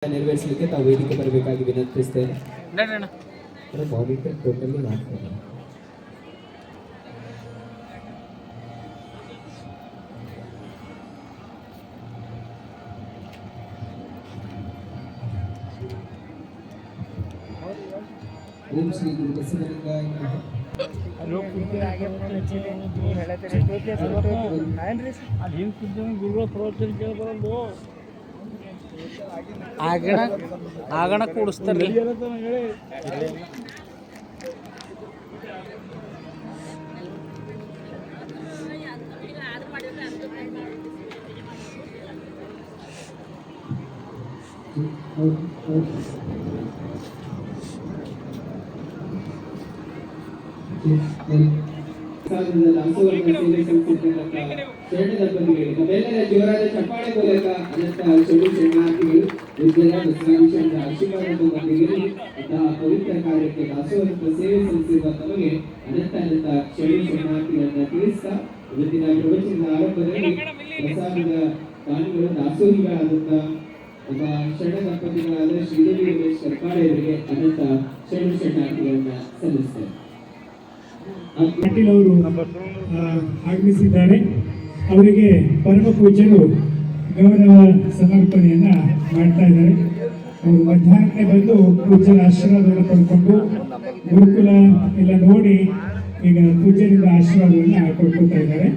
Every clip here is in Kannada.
ನೆರವೇರಿಸಲಿಕ್ಕೆ ತಾವು ವೇದಿಕೆ ಬರಬೇಕಾಗಿ ವಿನಂತಿಸ್ತೇನೆ. ಮಾನಿಟರ್ ಟೋಟಲಿ ಮಾಡ್ತಾರೆ. ಓಂ ಶ್ರೀ ಗುರು ಬಸವಲಿಂಗಾಯ ಆಗಣ ಕೂಡಿಸ್ತಾರ್ರಿ. ಜೋರಾದ ಚಪ್ಪಾಳೆ ಮೂಲಕ ಅನಂತ ಚೆಡು ಶರಣಾರ್ಥಿಗಳು ವಿದ್ಯೆಯ ಬಸವಾಂಶದ ಆಶೀರ್ವಾದವನ್ನು ಬಂದಿರಲಿ. ಇಂತಹ ಪವಿತ್ರ ಕಾರ್ಯಕ್ಕೆ ದಾಸೋಹದ ಸೇವೆ ಸಲ್ಲಿಸಿರುವ ತಮಗೆ ಅನಂತ ಚೆಡು ಶರಣಾರ್ಥಿಗಳನ್ನ ತಿಳಿಸ್ತಾ ಇವತ್ತಿನ ಪ್ರವಚನದ ಆರಂಭದಲ್ಲಿ ಪ್ರಸಾದದ ದಾನಿಗಳು ದಾಸೋಹಿಗಳಾದಂತ ಒಬ್ಬ ಶರಣ ದಂಪತಿಗಳಾದ ಶ್ರೀದೇವಿ ರಮೇಶ್ ಸರ್ಕಾಡೆ ಅವರಿಗೆ ಅನಂತ ಚೆಡು ಶರಣಾರ್ಥಿಗಳನ್ನ ಸಲ್ಲಿಸ್ತಾರೆ. ಪಾಟೀಲ್ ಅವರು ಆಗಮಿಸಿದ್ದಾರೆ. ಅವರಿಗೆ ಪರಮ ಪೂಜ್ಯರು ಗೌರವ ಸಮರ್ಪಣೆಯನ್ನ ಮಾಡ್ತಾ ಇದ್ದಾರೆ. ಅವರು ಮಧ್ಯಾಹ್ನಕ್ಕೆ ಬಂದು ಪೂಜ್ಯರ ಆಶೀರ್ವಾದವನ್ನು ಪಡ್ಕೊಂಡು ಗುರುಕುಲ ಎಲ್ಲ ನೋಡಿ ಈಗ ಪೂಜ್ಯರಿಂದ ಆಶೀರ್ವಾದವನ್ನು ಪಡ್ಕೊಳ್ತಾ ಇದ್ದಾರೆ.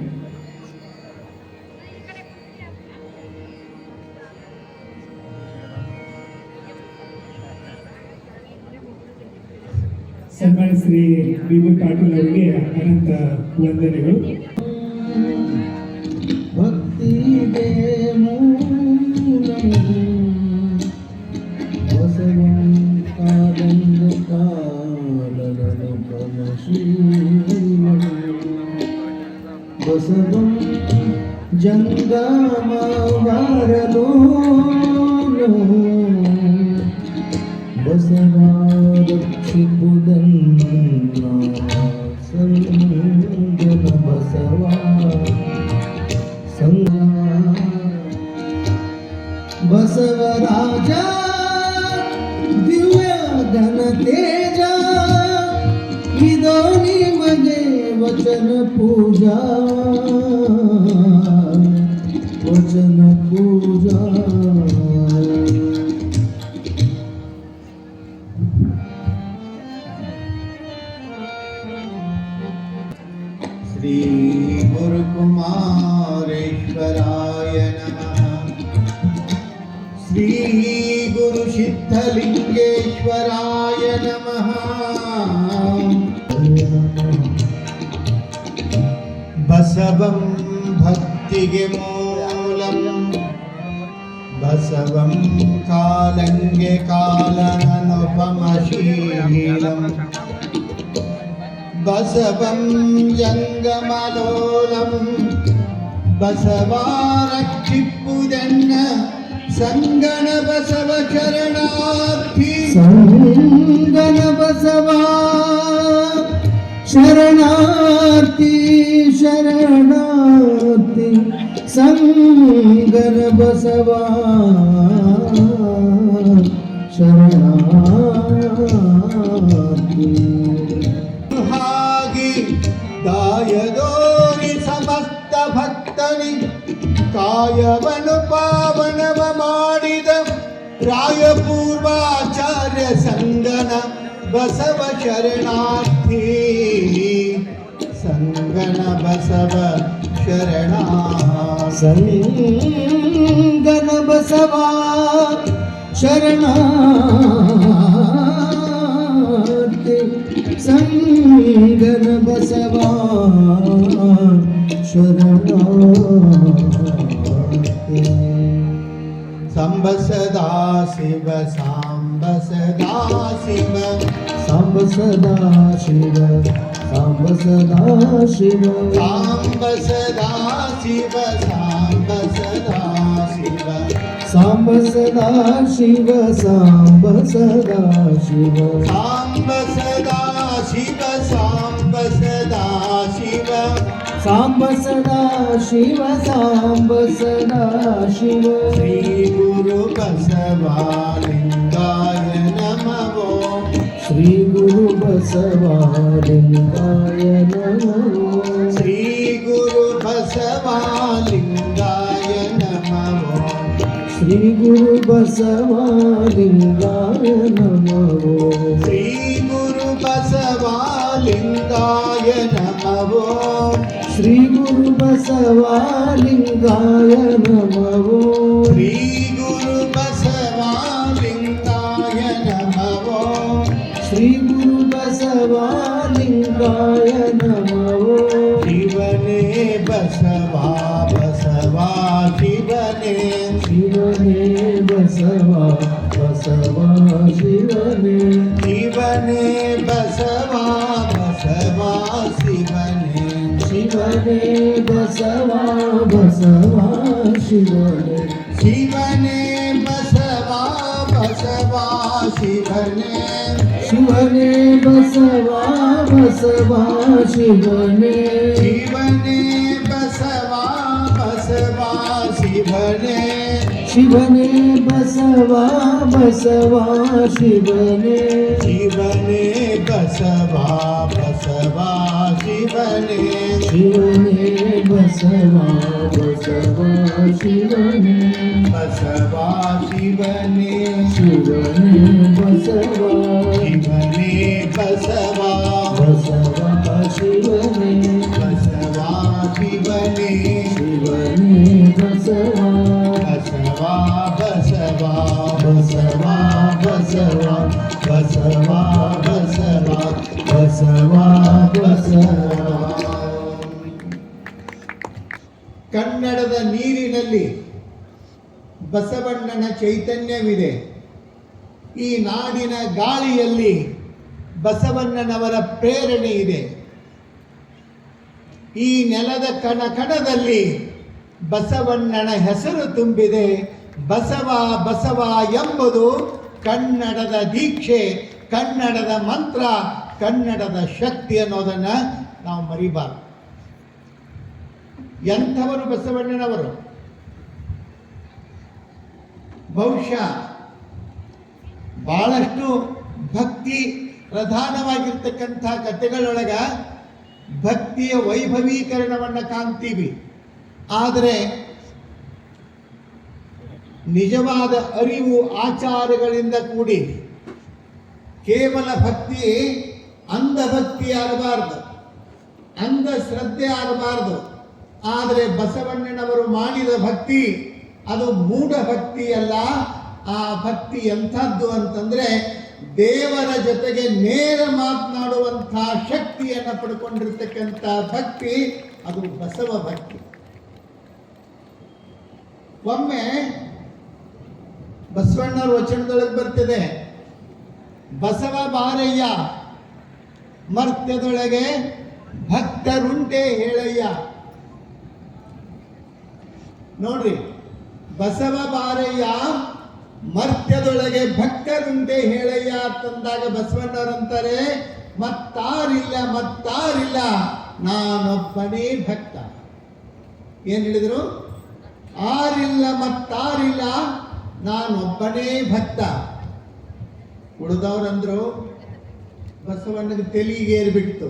ಸನ್ಮಾನ್ಯ ಶ್ರೀ ಬಿ ಬಿ ಪಾಟೀಲ್ ಅವರಿಗೆ ಅನಂತ ವಂದನೆಗಳು. ಭಕ್ತಿಗೆ ಮೂಲಂ ಬಸವಂ ಕಾದಂಗ ಕಾಲನಪಮಶೀಲಂ ಬಸವಂ ಜಂಗಮವಾರಲೋಲಂ ಬಸವಾರಕ್ಷಿಪುದನ್ನ ಸಂಗನ ಬಸವಾ ಸಂಗ ಬಸವರಾಜ ದಿವ್ಯ ಘನ ತೇಜ ಇದೋ ನಿಮಗೆ ವಚನ ಪೂಜಾ ವಚನ ಪೂಜಾ. ಶ್ರೀ ಗುರುಕುಮಾರೇಶ್ವರಾಯ ನಮಃ. ಶ್ರೀ ಗುರು ಸಿದ್ಧಲಿಂಗೇಶ್ವರಾಯ ನಮಃ. ಬಸವಂ ಭಕ್ತಿಗೆ ಮೂಲಂ ಬಸವಂ ಕಾಲಂಗೆ ಕಾಲನನುಪಮಶೀಲಂ ಬಸವಂ ಜಂಗಮಲೋಲಂ ಬಸವಾರಕ್ಷಿಪುದನ್ನ ಸಂಗಣ ಬಸವ ಶರಣಾರ್ಥಿ ಸಂಗಣ ಬಸವ ಶರಣಾರ್ಥಿ ಶರಣಾರ್ಥಿ ಸಂಗಣ ಬಸವ ಶರಣಾರ್ಥಿ. ದಾಯದೋರಿ ಸಮಸ್ತ ಭಕ್ತನಿ ಕಾಯವನು ಪಾವನವ ಮಾಡಿದ ರಾಯಪೂರ್ವಾಚಾರ್ಯ ಸಂಗನ ಬಸವ ಶರಣಾರ್ಥಿ ಸಂಗನ ಬಸವ ಶರಣಾರ್ಥಿ ಸಂಗನ ಬಸವ ಶರಣಾರ್ಥಿ ಸಂಗನ ಬಸವ ಶರಣಾರ್ಥಿ. ಸಾಂಬ ಸದಾ ಶಿವ ಸಾಂಬ ಸದಾ ಶಿವ ಸಾಂಬ ಸದಾ ಶಿವ ಸಾಂಬ ಸದಾ ಶಿವ ಸಾಂಬ ಸದಾ ಶಿವ ಸಾಂಬ ಸದಾ ಶಿವ ಸಾಂಬ ಸದಾ ಶಿವ ಸಾಂಬ ಸದಾ ಶಿವ ಸಾಂಬ ಸದಾ ಶಿವ ಸಾಂಬ ಸದಾ ಶಿವ सांब सदा शिव सांब सदा शिव श्री गुरु बसवा ಬಸವಲಿಂಗಾಯ ನಮೋ ಶ್ರೀ ಗುರು ಬಸವಲಿಂಗಾಯ ನಮೋ ಶ್ರೀ ಗುರು ಬಸವಲಿಂಗಾಯ ನಮೋ ಶ್ರೀ ಗುರು ಬಸವಲಿಂಗಾಯ ನಮೋ ಶ್ರೀ ಗುರು ಬಸವಲಿಂಗಾಯ ನಮೋ ಶ್ರೀ ಗುರು ಬಸವಲಿಂಗಾಯ ನಮೋ ಶ್ರೀ ಗುರು ಬಸವಲಿಂಗಾಯ ನಮೋ ಶಿವನೇ ಬಸವ ಬಸವ ಶಿವನೇ ಶಿವನೇ ಬಸವ ಬಸವ ಶಿವನೇ ಶಿವನೇ ಬಸವ ಬಸವ ಶಿವನೇ ಶಿವನೇ ಬಸವ ಬಸವ ಶಿವನೇ ಶಿವನೇ ಬಸವ ಬಸವ ಶಿವನೇ ಶಿವನೇ ಬಸವ ಬಸವ ಶಿವನೇ ಶಿವನೇ ಬಸವ ಬಸವ ಶಿವನೇ ಶಿವನೇ ಬಸವ ಬಸವ ಶಿವನೇ ಶಿವನೇ ಬಸವ ಬಸವ ಶಿವನೇ ಶಿವನೇ ಬಸವ ಬಸವ ಶಿವನೇ ಬಸವ ಶಿವನೇ ಶಿವನೇ ಬಸವ ಶಿವನೇ ಬಸವ ಬಸವ ಶಿವನೇ ಬಸವ ಶಿವನೇ ಶಿವನೇ ಬಸವ ಬಸವ ಬಸವ ಬಸವ ಬಸವ ಬಸವ ಬಸವ ಬಸವ ಬಸವ. ಕನ್ನಡದ ನೀರಿನಲ್ಲಿ ಬಸವಣ್ಣನ ಚೈತನ್ಯವಿದೆ. ಈ ನಾಡಿನ ಗಾಳಿಯಲ್ಲಿ ಬಸವಣ್ಣನವರ ಪ್ರೇರಣೆ ಇದೆ. ಈ ನೆಲದ ಕಣಕಣದಲ್ಲಿ ಬಸವಣ್ಣನ ಹೆಸರು ತುಂಬಿದೆ. ಬಸವ ಬಸವ ಎಂಬುದು ಕನ್ನಡದ ದೀಕ್ಷೆ, ಕನ್ನಡದ ಮಂತ್ರ, ಕನ್ನಡದ ಶಕ್ತಿ ಅನ್ನೋದನ್ನು ನಾವು ಮರಿಬಾರದು. ಎಂಥವರು ಬಸವಣ್ಣನವರು? ಬಹುಶಃ ಬಹಳಷ್ಟು ಭಕ್ತಿ ಪ್ರಧಾನವಾಗಿರ್ತಕ್ಕಂಥ ಕಥೆಗಳೊಳಗ ಭಕ್ತಿಯ ವೈಭವೀಕರಣವನ್ನು ಕಾಣ್ತೀವಿ. ಆದರೆ ನಿಜವಾದ ಅರಿವು ಆಚಾರಗಳಿಂದ ಕೂಡಿ ಕೇವಲ ಭಕ್ತಿ ಅಂಧಭಕ್ತಿ ಆಗಬಾರ್ದು, ಅಂಧ ಶ್ರದ್ಧೆ ಆಗಬಾರ್ದು. ಆದರೆ ಬಸವಣ್ಣನವರು ಮಾಡಿದ ಭಕ್ತಿ ಅದು ಮೂಢ ಭಕ್ತಿ ಅಲ್ಲ. ಆ ಭಕ್ತಿ ಎಂಥದ್ದು ಅಂತಂದ್ರೆ ದೇವರ ಜೊತೆಗೆ ನೇರ ಮಾತನಾಡುವಂತಹ ಶಕ್ತಿಯನ್ನು ಪಡ್ಕೊಂಡಿರ್ತಕ್ಕಂಥ ಭಕ್ತಿ, ಅದು ಬಸವ ಭಕ್ತಿ. ಒಮ್ಮೆ ಬಸವಣ್ಣರ ವಚನದೊಳಗೆ ಬರ್ತಿದೆ, ಬಸವ ಬಾರಯ್ಯ ಮರ್ತ್ಯದೊಳಗೆ ಭಕ್ತರುಂಟೆ ಹೇಳಯ್ಯ. ನೋಡ್ರಿ, ಬಸವ ಬಾರಯ್ಯ ಮರ್ತ್ಯದೊಳಗೆ ಭಕ್ತರುಂಟೆ ಹೇಳಯ್ಯ ಅಂತಂದಾಗ ಬಸವಣ್ಣವರಂತಾರೆ, ಮತ್ತಾರಿಲ್ಲ ನಾನೊಬ್ಬನೇ ಭಕ್ತ. ಏನ್ ಹೇಳಿದ್ರು? ಮತ್ತಾರಿಲ್ಲ ನಾನೊಬ್ಬನೇ ಭಕ್ತ. ಉಳಿದವರಂದ್ರು ಬಸವಣ್ಣಗೆ ತೆಲಿಗೇರ್ಬಿಡ್ತು.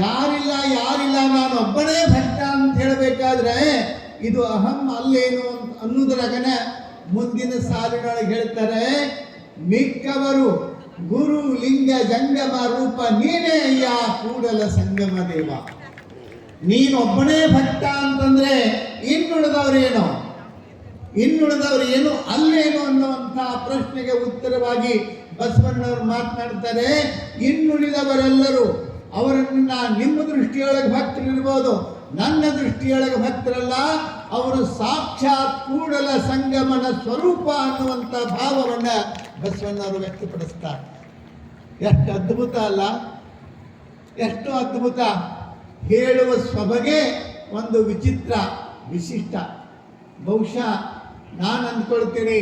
ಯಾರಿಲ್ಲ ನಾನೊಬ್ಬನೇ ಭಕ್ತ ಅಂತ ಹೇಳಬೇಕಾದ್ರೆ ಇದು ಅಹಂ ಅಲ್ಲೇನು ಅನ್ನೋದ್ರಾಗನ ಮುಂದಿನ ಸಾಲಿನೊಳಗೆ ಹೇಳ್ತಾರೆ, ಮಿಕ್ಕವರು ಗುರು ಲಿಂಗ ಜಂಗಮ ರೂಪ ನೀನೇ ಅಯ್ಯ ಕೂಡಲ ಸಂಗಮ ದೇವ. ನೀನೊಬ್ಬನೇ ಭಕ್ತ ಅಂತಂದ್ರೆ ಇನ್ನುಳಿದವರೇನು ಅಲ್ಲೇನು ಅನ್ನುವಂಥ ಪ್ರಶ್ನೆಗೆ ಉತ್ತರವಾಗಿ ಬಸವಣ್ಣವರು ಮಾತನಾಡ್ತಾರೆ, ಇನ್ನುಳಿದವರೆಲ್ಲರೂ ಅವರನ್ನ ನಿಮ್ಮ ದೃಷ್ಟಿಯೊಳಗೆ ಭಕ್ತರಿರ್ಬೋದು, ನನ್ನ ದೃಷ್ಟಿಯೊಳಗೆ ಭಕ್ತರಲ್ಲ, ಅವರು ಸಾಕ್ಷಾತ್ ಕೂಡಲ ಸಂಗಮನ ಸ್ವರೂಪ ಅನ್ನುವಂಥ ಭಾವವನ್ನು ಬಸವಣ್ಣವರು ವ್ಯಕ್ತಪಡಿಸ್ತಾರೆ. ಎಷ್ಟು ಅದ್ಭುತ ಅಲ್ಲ, ಎಷ್ಟು ಅದ್ಭುತ. ಹೇಳುವ ಸೊಬಗೆ ಒಂದು ವಿಚಿತ್ರ ವಿಶಿಷ್ಟ. ಬಹುಶಃ ನಾನು ಅಂದ್ಕೊಳ್ತೀನಿ,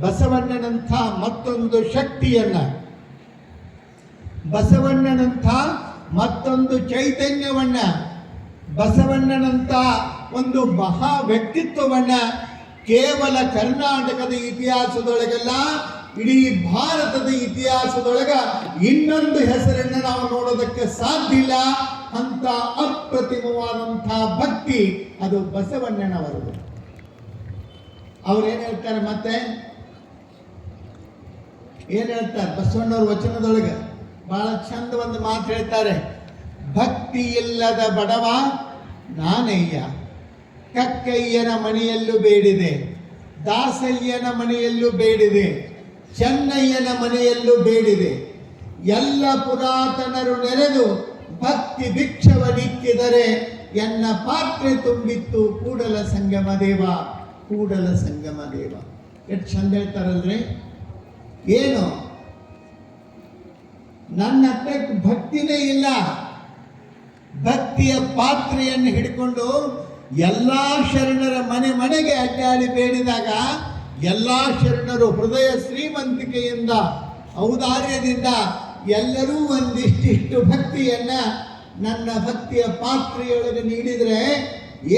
ಬಸವಣ್ಣನಂಥ ಮತ್ತೊಂದು ಶಕ್ತಿಯನ್ನ, ಬಸವಣ್ಣನಂಥ ಮತ್ತೊಂದು ಚೈತನ್ಯವನ್ನ, ಬಸವಣ್ಣನಂಥ ಒಂದು ಮಹಾ ವ್ಯಕ್ತಿತ್ವವನ್ನ ಕೇವಲ ಕರ್ನಾಟಕದ ಇತಿಹಾಸದೊಳಗೆಲ್ಲ ಇಡೀ ಭಾರತದ ಇತಿಹಾಸದೊಳಗ ಇನ್ನೊಂದು ಹೆಸರನ್ನು ನಾವು ನೋಡೋದಕ್ಕೆ ಸಾಧ್ಯ ಇಲ್ಲ. ಅಂತ ಅಪ್ರತಿಮವಾದಂತಹ ಭಕ್ತಿ ಅದು ಬಸವಣ್ಣನವರದು. ಅವ್ರೇನ್ ಹೇಳ್ತಾರೆ, ಮತ್ತೆ ಏನ್ ಹೇಳ್ತಾರೆ ಬಸವಣ್ಣವ್ರ ವಚನದೊಳಗೆ ಬಹಳ ಚಂದ ಒಂದು ಮಾತು ಹೇಳ್ತಾರೆ. ಭಕ್ತಿ ಇಲ್ಲದ ಬಡವ ನಾನಯ್ಯ, ಕಕ್ಕಯ್ಯನ ಮನೆಯಲ್ಲೂ ಬೇಡಿದೆ, ದಾಸಯ್ಯನ ಮನೆಯಲ್ಲೂ ಬೇಡಿದೆ, ಚೆನ್ನಯ್ಯನ ಮನೆಯಲ್ಲೂ ಬೇಡಿದೆ. ಎಲ್ಲ ಪುರಾತನರು ನೆರೆದು ಭಕ್ತಿ ಭಿಕ್ಷವನಿಕ್ಕಿದರೆ ಎನ್ನ ಪಾತ್ರೆ ತುಂಬಿತ್ತು ಕೂಡಲ ಸಂಗಮ ದೇವ, ಕೂಡಲ ಸಂಗಮ ದೇವ. ಎಷ್ಟು ಚಂದ ಹೇಳ್ತಾರಲ್ರಿ. ಏನು ನನ್ನ ಹತ್ರ ಭಕ್ತಿನೇ ಇಲ್ಲ, ಭಕ್ತಿಯ ಪಾತ್ರೆಯನ್ನು ಹಿಡ್ಕೊಂಡು ಎಲ್ಲಾ ಶರಣರ ಮನೆ ಮನೆಗೆ ಅಡ್ಡಾಡಿ ಬೇಡಿದಾಗ ಎಲ್ಲಾ ಶರಣರು ಹೃದಯ ಶ್ರೀಮಂತಿಕೆಯಿಂದ ಔದಾರ್ಯದಿಂದ ಎಲ್ಲರೂ ಒಂದಿಷ್ಟಿಷ್ಟು ಭಕ್ತಿಯನ್ನ ನನ್ನ ಭಕ್ತಿಯ ಪಾತ್ರೆಯೊಳಗೆ ನೀಡಿದರೆ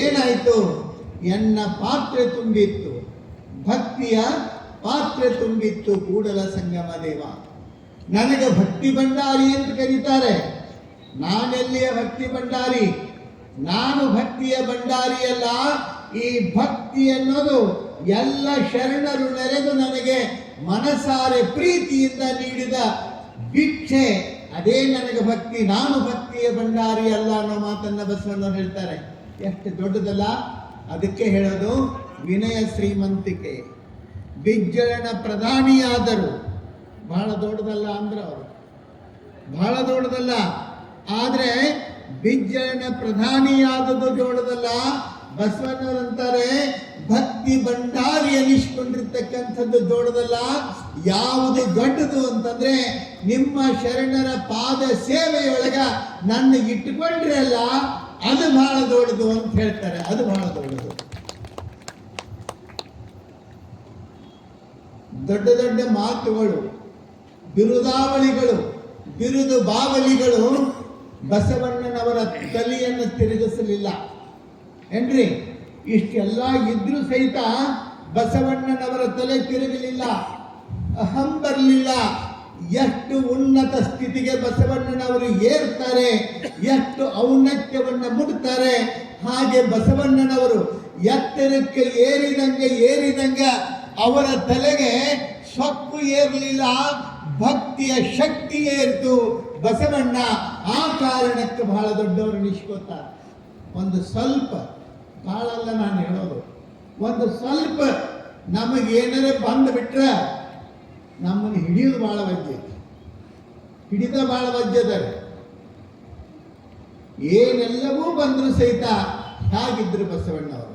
ಏನಾಯ್ತು? ಎನ್ನ ಪಾತ್ರೆ ತುಂಬಿತ್ತು, ಭಕ್ತಿಯ ಪಾತ್ರೆ ತುಂಬಿತ್ತು ಕೂಡಲ ಸಂಗಮ ದೇವ. ನನಗೆ ಭಕ್ತಿ ಭಂಡಾರಿ ಅಂತ ಕರೀತಾರೆ. ನಾನೆಲ್ಲಿಯ ಭಕ್ತಿ ಭಂಡಾರಿ? ನಾನು ಭಕ್ತಿಯ ಭಂಡಾರಿಯಲ್ಲ. ಈ ಭಕ್ತಿ ಅನ್ನೋದು ಎಲ್ಲ ಶರಣರು ನೆರೆದು ನನಗೆ ಮನಸಾರೆ ಪ್ರೀತಿಯಿಂದ ನೀಡಿದ ಭಿಕ್ಷೆ, ಅದೇ ನನಗೆ ಭಕ್ತಿ. ನಾನು ಭಕ್ತಿಯ ಭಂಡಾರಿ ಅಲ್ಲ ಅನ್ನೋ ಮಾತನ್ನ ಬಸವಣ್ಣವ್ರು ಹೇಳ್ತಾರೆ. ಎಷ್ಟು ದೊಡ್ಡದಲ್ಲ. ಅದಕ್ಕೆ ಹೇಳೋದು ವಿನಯ ಶ್ರೀಮಂತಿಕೆ. ಬಿಜ್ಜಳನ ಪ್ರಧಾನಿಯಾದರು, ಬಹಳ ದೊಡ್ಡದಲ್ಲ ಅಂದ್ರೆ ಅವರು, ಬಹಳ ದೊಡ್ಡದಲ್ಲ. ಆದ್ರೆ ಬಿಜ್ಜಳನ ಪ್ರಧಾನಿಯಾದದ್ದು ದೊಡ್ಡದಲ್ಲ. ಬಸವಣ್ಣವರಂತಾರೆ ಭಕ್ತಿ ಭಂಡಾರಿ ಅನಿಸ್ಕೊಂಡಿರ್ತಕ್ಕಂಥದ್ದು ದೊಡ್ಡದಲ್ಲ. ಯಾವುದು ದೊಡ್ಡದು ಅಂತಂದ್ರೆ ನಿಮ್ಮ ಶರಣರ ಪಾದ ಸೇವೆಯೊಳಗ ನನ್ನ ಇಟ್ಟುಕೊಂಡ್ರೆ ಅಲ್ಲ, ಅದು ಬಹಳ ದೊಡ್ಡದು ಅಂತ ಹೇಳ್ತಾರೆ. ಅದು ಬಹಳ ದೊಡ್ಡದು. ದೊಡ್ಡ ದೊಡ್ಡ ಮಾತುಗಳು, ಬಿರುದಾವಳಿಗಳು, ಬಿರುದು ಬಾವಲಿಗಳು ಬಸವಣ್ಣನವರ ತಲೆಯನ್ನು ತಿರುಗಿಸಲಿಲ್ಲ ಏನ್ರಿ. ಇಷ್ಟೆಲ್ಲ ಇದ್ರೂ ಸಹಿತ ಬಸವಣ್ಣನವರ ತಲೆ ತಿರುಗಲಿಲ್ಲ, ಅಹಂ ಬರಲಿಲ್ಲ. ಎಷ್ಟು ಉನ್ನತ ಸ್ಥಿತಿಗೆ ಬಸವಣ್ಣನವರು ಏರ್ತಾರೆ, ಎಷ್ಟು ಔನ್ನತ್ಯವನ್ನ ಮುಟ್ತಾರೆ, ಹಾಗೆ ಬಸವಣ್ಣನವರು ಎತ್ತರಕ್ಕೆ ಏರಿದಂಗ ಅವರ ತಲೆಗೆ ಸೊಕ್ಕು ಏರಲಿಲ್ಲ, ಭಕ್ತಿಯ ಶಕ್ತಿ ಏರ್ತು ಬಸವಣ್ಣ. ಆ ಕಾರಣಕ್ಕೆ ಬಹಳ ದೊಡ್ಡವರು ನಿಷ್ಕೋತಾರೆ. ಒಂದು ಸ್ವಲ್ಪ, ಬಹಳಲ್ಲ ನಾನು ಹೇಳೋದು, ಒಂದು ಸ್ವಲ್ಪ ನಮಗೇನಾರೇ ಬಂದು ಬಿಟ್ರೆ ನಮ್ಮನ್ನು ಹಿಡಿಯೋದು ಬಹಳ ವಜ್ಜೆ, ಹಿಡಿದ ಬಹಳ ವಜ್ಜದಾರೆ. ಏನೆಲ್ಲವೂ ಬಂದ್ರು ಸಹಿತ ಹಾಗಿದ್ರು ಬಸವಣ್ಣವರು.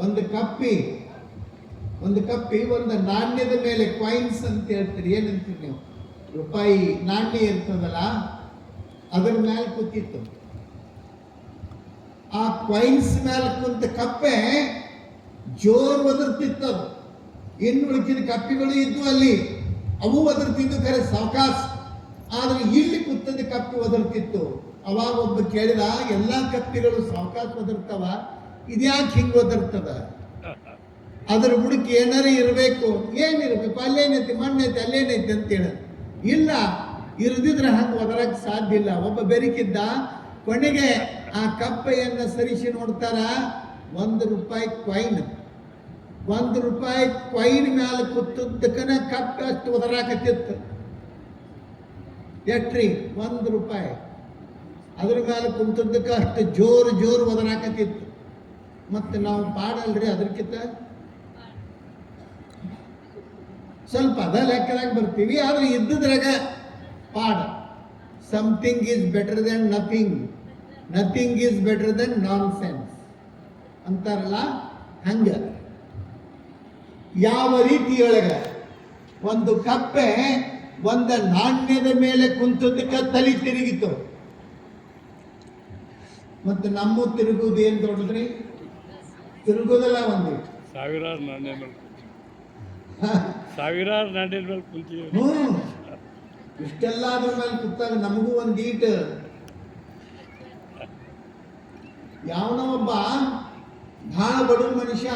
ಒಂದು ಕಪ್ಪಿ ಒಂದು ನಾಣ್ಯದ ಮೇಲೆ ಕಾಯಿನ್ಸ್ ಅಂತ ಹೇಳ್ತೀರಿ, ಏನಂತೀರಿ ನೀವು? ರೂಪಾಯಿ ನಾಣ್ಯ ಇರ್ತದಲ್ಲ, ಅದರ ಮೇಲೆ ಕೂತಿತ್ತು. ಆ ಕಾಯಿನ್ಸ್ ಮೇಲೆ ಕುಂತ ಕಪ್ಪೆ ಜೋರ್ ಒದರ್ತಿತ್ತದು. ಇನ್ನು ಉಳಿದ ಕಪ್ಪಿಗಳು ಇದ್ದು ಅಲ್ಲಿ, ಅವು ಒದರ್ತಿದ್ದು ಖರೆ ಸಾವಕಾಶ. ಆದ್ರೆ ಇಲ್ಲಿ ಕುತ್ತದ ಕಪ್ಪಿ ಒದರ್ತಿತ್ತು. ಅವಾಗ ಒಬ್ಬ ಕೇಳಿದ, ಎಲ್ಲಾ ಕಪ್ಪಿಗಳು ಸಾವಕಾಶ ಒದರ್ತಾವ, ಇದ್ಯಾಕೆ ಹಿಂಗ್ ಒದರ್ತದ? ಅದ್ರ ಬುಡಕ್ಕೆ ಏನಾರ ಇರಬೇಕು. ಏನಿರ್ಬೇಕು? ಅಲ್ಲೇನೈತಿ, ಮಣ್ಣೈತಿ, ಅಲ್ಲೇನೈತಿ ಅಂತೇಳ. ಇಲ್ಲ, ಇರದಿದ್ರೆ ಹಂಗೆ ಒದರಕ್ಕೆ ಸಾಧ್ಯ ಇಲ್ಲ. ಒಬ್ಬ ಬೆರಿಕಿದ್ದ. ಕೊನೆಗೆ ಆ ಕಪ್ಪೆಯನ್ನು ಸರಿಸಿ ನೋಡ್ತಾರ, ₹1 ಕಾಯಿನ್. ₹1 ಕಾಯಿನ್ ಮ್ಯಾಲ ಕೂತದ್ದಕ್ಕನ ಕಪ್ಪೆ ಅಷ್ಟು ಒದರಾಕತ್ತಿತ್ತು. ಎಷ್ಟ್ರಿ? ₹1. ಅದ್ರ ಮೇಲೆ ಕುಂತದ್ದಕ್ಕೆ ಅಷ್ಟು ಜೋರು ಒದರಾಕತ್ತಿತ್ತು. ಮತ್ತೆ ನಾವು ಪಾಡಲ್ರಿ ಅದಕ್ಕಿಂತ ಸ್ವಲ್ಪ ಅದ ಲೆಕ್ಕದಾಗ ಬರ್ತೀವಿ. ಆದ್ರೆ ಇದ್ದುದ್ರಾಗ ಪಾಡ. Something is better than nothing, nothing is better than nonsense ಅಂತಾರಲ್ಲ, ಹಂಗ. ಯಾವ ರೀತಿಯೊಳಗ ಒಂದು ಕಪ್ಪೆ ಒಂದು ನಾಣ್ಯದ ಮೇಲೆ ಕುಂತದಕ್ಕೆ ತಲೆ ತಿರುಗಿತು. ಮತ್ತೆ ನಮ್ಮ ತಿರುಗುವುದು ಏನ್ ದೊಡ್ಡದ್ರಿ? ತಿರುಗುದಲ್ಲ, ಒಂದು ಸಾವಿರಾರು ನಾಣ್ಯ ಮೇಲೆ ಕುಂತೀವಿ. ಇಷ್ಟೆಲ್ಲ ಅದ್ರ ಮೇಲೆ ಕೂತಾಗ ನಮಗೂ ಒಂದು ಈಟ್. ಯಾವನೋ ಒಬ್ಬ ಬಹಳ ಬಡವ ಮನುಷ್ಯ,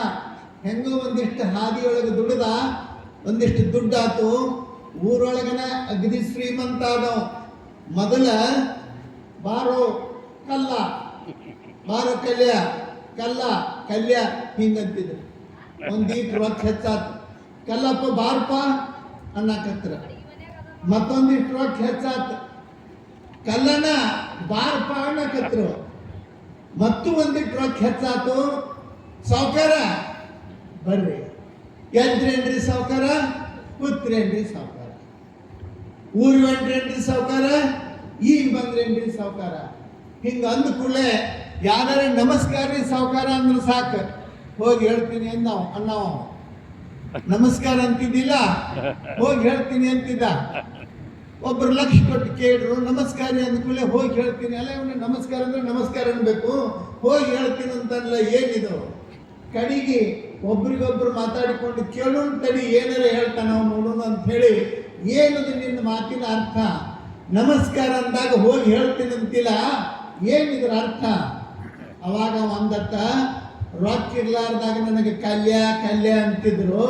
ಹೆಂಗೋ ಒಂದಿಷ್ಟು ಹಾದಿಯೊಳಗೆ ದುಡ್ದ ಒಂದಿಷ್ಟು ದುಡ್ಡಾತು. ಊರೊಳಗನ ಅಗದಿ ಶ್ರೀಮಂತ ಆದವು. ಮೊದಲ ಬಾರೋ ಕಲ್ಲ, ಬಾರೋ ಕಲ್ಯ, ಕಲ್ಲ ಕಲ್ಯ ಹಿಂಗಂತಿದ್ರು. ಒಂದೀಟ್ ರೊಕ್ಕ ಹೆಚ್ಚಾತು. ಕಲ್ಲಪ್ಪ ಬಾರಪ್ಪ ಅನ್ನಕತ್ರ. ಮತ್ತೊಂದಿಷ್ಟು ರೊಕ್ಕ ಹೆಚ್ಚಾತು. ಕಲ್ಲನ ಬಾರಪ್ಪ ಅನ್ನಕತ್ರು. ಮತ್ತು ಒಂದಿಟ್ಟು ರೊಕ್ಕ ಹೆಚ್ಚಾತು. ಸಾವುಕಾರ ಬರ್ರಿ, ಎದ್ರೇನ್ರಿ ಸಾವುಕಾರ, ಕೂತ್ರೇನ್ರಿ ಸಾವುಕಾರ, ಊರ್ ಹೊಂಟ್ರೇನ್ರಿ ಸಾವುಕಾರ, ಈಗ ಬಂದ್ರೇನ್ರಿ ಸಾವುಕಾರ. ಹಿಂಗ ಅಂದ ಕೂಡಲೇ ಯಾರು ನಮಸ್ಕಾರ ರೀ ಸಾವುಕಾರ ಅಂದ್ರೆ ಸಾಕು, ಹೋಗಿ ಹೇಳ್ತೀನಿ ಅನ್ನವ. ನಮಸ್ಕಾರ ಅಂತಿದ್ದಿಲ್ಲ, ಹೋಗಿ ಹೇಳ್ತೀನಿ ಅಂತಿದ್ದ. ಒಬ್ರು ಲಕ್ಷ ಕೊಟ್ಟು ಕೇಳಿದ್ರು ನಮಸ್ಕಾರ ಅಂದ ಕೂಡಲೇ ಹೋಗಿ ಹೇಳ್ತೀನಿ. ಅಲ್ಲ ಇವನು ನಮಸ್ಕಾರ ಅಂದ್ರೆ ನಮಸ್ಕಾರ ಅನ್ಬೇಕು, ಹೋಗಿ ಹೇಳ್ತೀನಿ ಅಂತಲ್ಲ. ಏನಿದು ಕಡಿಗೆ ಒಬ್ರಿಗೊಬ್ರು ಮಾತಾಡಿಕೊಂಡು ಕೇಳೋಣ ತಡಿ ಏನಾರ ಹೇಳ್ತಾನ ಅವ್ನು ನೋಡೋಣ ಅಂತ ಹೇಳಿ. ಏನದು ನಿನ್ನ ಮಾತಿನ ಅರ್ಥ? ನಮಸ್ಕಾರ ಅಂದಾಗ ಹೋಗಿ ಹೇಳ್ತೀನಿ ಅಂತಿಲ್ಲ, ಏನಿದ್ರ ಅರ್ಥ? ಅವಾಗ ಒಂದತ್ತ ರೊಕ್ಕ ಇರ್ಲಾರ್ದಾಗ ನನಗೆ ಕಲ್ಯ ಕಲ್ಯ ಅಂತಿದ್ರು.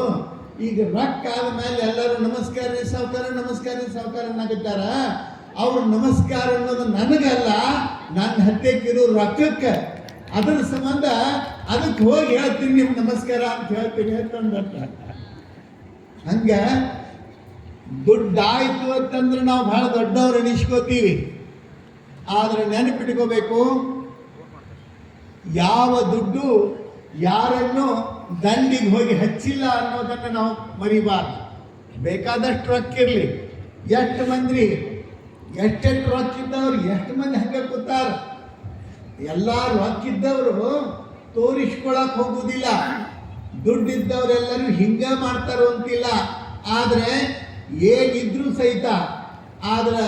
ಈಗ ರೊಕ್ಕ ಆದ ಮೇಲೆ ಎಲ್ಲರೂ ನಮಸ್ಕಾರ ರೀ ಸಾವುಕಾರ, ನಮಸ್ಕಾರ ರೀ ಸಾವುಕಾರ ಅನ್ನಕತ್ತಾರ. ಅವ್ರು ನಮಸ್ಕಾರ ಅನ್ನೋದು ನನಗಲ್ಲ, ನನ್ನ ಹತ್ತೆಕ್ಕಿರೋ ರೊಕ್ಕಕ್ಕೆ. ಅದರ ಸಂಬಂಧ ಅದಕ್ಕೆ ಹೋಗಿ ಹೇಳ್ತೀನಿ ನಿಮ್ ನಮಸ್ಕಾರ ಅಂತ ಹೇಳ್ತೀನಿ ಅಂತಂದ. ಹಂಗ ದುಡ್ಡಾಯ್ತು ಅಂತಂದ್ರೆ ನಾವು ಬಹಳ ದೊಡ್ಡವ್ರು ಅನಿಸ್ಕೋತೀವಿ. ಆದ್ರೆ ನೆನಪಿಟ್ಕೋಬೇಕು, ಯಾವ ದುಡ್ಡು ಯಾರನ್ನು ದಂಡಿಗೆ ಹೋಗಿ ಹಚ್ಚಿಲ್ಲ ಅನ್ನೋದನ್ನು ನಾವು ಮರಿಬಾರ್ದು. ಬೇಕಾದಷ್ಟು ರೊಕ್ಕ ಇರಲಿ, ಎಷ್ಟು ಮಂದಿ ಎಷ್ಟೆಷ್ಟು ರೊಕ್ಕ ಇದ್ದವ್ರು ಎಷ್ಟು ಮಂದಿ ಹಂಗೆ ಕೂತಾರ. ಎಲ್ಲ ರೊಕ್ಕ ಇದ್ದವರು ತೋರಿಸ್ಕೊಳಕ್ ಹೋಗುದಿಲ್ಲ, ದುಡ್ಡಿದ್ದವರೆಲ್ಲರೂ ಹಿಂಗ ಮಾಡ್ತಾರೋ ಅಂತಿಲ್ಲ. ಆದ್ರೆ ಏನಿದ್ರು ಸಹಿತ ಆದ್ರೆ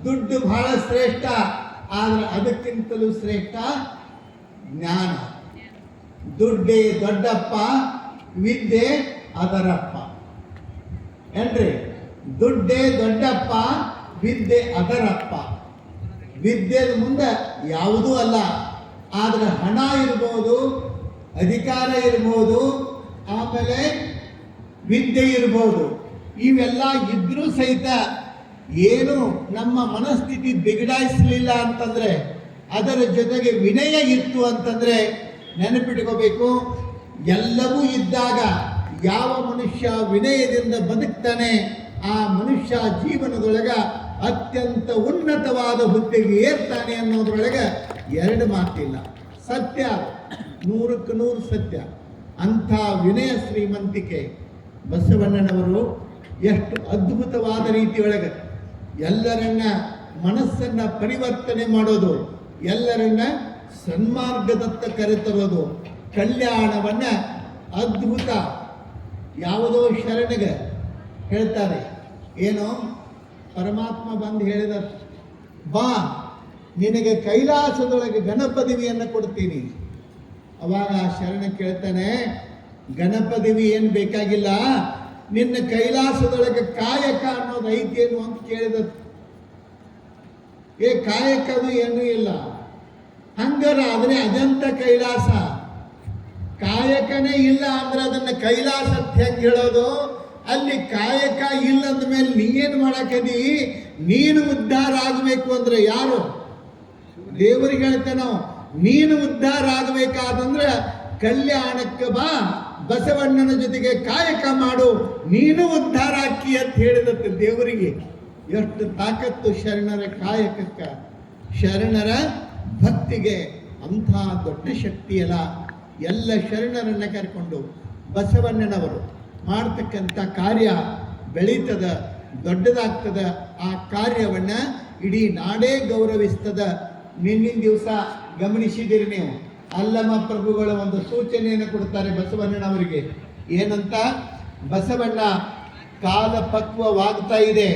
ದುಡ್ಡು ಬಹಳ ಶ್ರೇಷ್ಠ. ಆದ್ರೆ ಅದಕ್ಕಿಂತಲೂ ಶ್ರೇಷ್ಠ ಜ್ಞಾನ. ದುಡ್ಡೇ ದೊಡ್ಡಪ್ಪ, ವಿದ್ಯೆ ಅದರಪ್ಪ ಏನ್ರಿ? ದುಡ್ಡೇ ದೊಡ್ಡಪ್ಪ, ವಿದ್ಯೆ ಅದರಪ್ಪ. ವಿದ್ಯೆದ ಮುಂದೆ ಯಾವುದೂ ಅಲ್ಲ. ಆದ್ರೆ ಹಣ ಇರ್ಬೋದು, ಅಧಿಕಾರ ಇರ್ಬೋದು, ಆಮೇಲೆ ವಿದ್ಯೆ ಇರ್ಬೋದು. ಇವೆಲ್ಲ ಇದ್ರೂ ಸಹಿತ ಏನು ನಮ್ಮ ಮನಸ್ಥಿತಿ ಬಿಗಡಾಯಿಸಲಿಲ್ಲ ಅಂತಂದ್ರೆ, ಅದರ ಜೊತೆಗೆ ವಿನಯ ಇತ್ತು ಅಂತಂದ್ರೆ ನೆನಪಿಟ್ಕೋಬೇಕು, ಎಲ್ಲವೂ ಇದ್ದಾಗ ಯಾವ ಮನುಷ್ಯ ವಿನಯದಿಂದ ಬದುಕ್ತಾನೆ ಆ ಮನುಷ್ಯ ಜೀವನದೊಳಗ ಅತ್ಯಂತ ಉನ್ನತವಾದ ಹುದ್ದೆಗೆ ಏರ್ತಾನೆ ಅನ್ನೋದ್ರೊಳಗೆ ಎರಡು ಮಾತಿಲ್ಲ. ಸತ್ಯ, 100ಕ್ಕೆ 100 ಸತ್ಯ. ಅಂಥ ವಿನಯ ಶ್ರೀಮಂತಿಕೆ ಬಸವಣ್ಣನವರು ಎಷ್ಟು ಅದ್ಭುತವಾದ ರೀತಿಯೊಳಗೆ ಎಲ್ಲರನ್ನ ಮನಸ್ಸನ್ನ ಪರಿವರ್ತನೆ ಮಾಡೋದು, ಎಲ್ಲರನ್ನ ಸನ್ಮಾರ್ಗದತ್ತ ಕರೆತರೋದು, ಕಲ್ಯಾಣವನ್ನ ಅದ್ಭುತ. ಯಾವುದೋ ಶರಣಗೆ ಹೇಳ್ತಾರೆ, ಏನೋ ಪರಮಾತ್ಮ ಬಂದು ಹೇಳಿದ, ಬಾ ನಿನಗೆ ಕೈಲಾಸದೊಳಗೆ ಗಣಪದವಿಯನ್ನು ಕೊಡ್ತೀನಿ. ಅವಾಗ ಶರಣ ಕೇಳ್ತಾನೆ, ಗಣಪದವಿ ಏನು ಬೇಕಾಗಿಲ್ಲ, ನಿನ್ನ ಕೈಲಾಸದೊಳಗೆ ಕಾಯಕ ಅನ್ನೋದು ಐತೇನು ಅಂತ ಕೇಳಿದ. ಕಾಯಕದು ಏನೂ ಇಲ್ಲ. ಹಂಗಾರ ಆದ್ರೆ ಅದಂತ ಕೈಲಾಸ. ಕಾಯಕನೇ ಇಲ್ಲ ಅಂದ್ರೆ ಅದನ್ನ ಕೈಲಾಸ ಅಂತ ಹೆಂಗೆ ಹೇಳೋದು? ಅಲ್ಲಿ ಕಾಯಕ ಇಲ್ಲ ಅಂದ ಮೇಲೆ ನೀನು ಮಾಡಕದಿ? ನೀನು ಉದ್ಧಾರ ಆಗಬೇಕು ಅಂದ್ರೆ ಯಾರು? ದೇವರಿಗೆ ಹೇಳ್ತಾನೋ, ನೀನು ಉದ್ಧಾರ ಆಗಬೇಕಾದಂದ್ರೆ ಕಲ್ಯಾಣಕ್ಕೆ ಬಾ, ಬಸವಣ್ಣನ ಜೊತೆಗೆ ಕಾಯಕ ಮಾಡು, ನೀನು ಉದ್ಧಾರ ಆಕ್ಕಿ ಅಂತ ಹೇಳಿದತ್ತೆ ದೇವರಿಗೆ. ಎಷ್ಟು ತಾಕತ್ತು ಶರಣರ ಕಾಯಕಕ್ಕ, ಶರಣರ ಭಕ್ತಿಗೆ. ಅಂಥ ದೊಡ್ಡ ಶಕ್ತಿಯಲ್ಲ. ಎಲ್ಲ ಶರಣರನ್ನ ಕರ್ಕೊಂಡು ಬಸವಣ್ಣನವರು ಮಾಡ್ತಕ್ಕಂಥ ಕಾರ್ಯ ಬೆಳೀತದ, ದೊಡ್ಡದಾಗ್ತದ. ಆ ಕಾರ್ಯವನ್ನ ಇಡೀ ನಾಡೇ ಗೌರವಿಸ್ತದ. ನಿನ್ನಿನ ದಿವಸ ಗಮನಿಸಿದಿರಿ ನೀವು, ಅಲ್ಲಮ ಪ್ರಭುಗಳ ಒಂದು ಸೂಚನೆಯನ್ನು ಕೊಡ್ತಾರೆ ಬಸವಣ್ಣನವರಿಗೆ. ಏನಂತ? ಬಸವಣ್ಣ ಕಾಲ ಪಕ್ವವಾಗ್ತಾ ಇದೆ,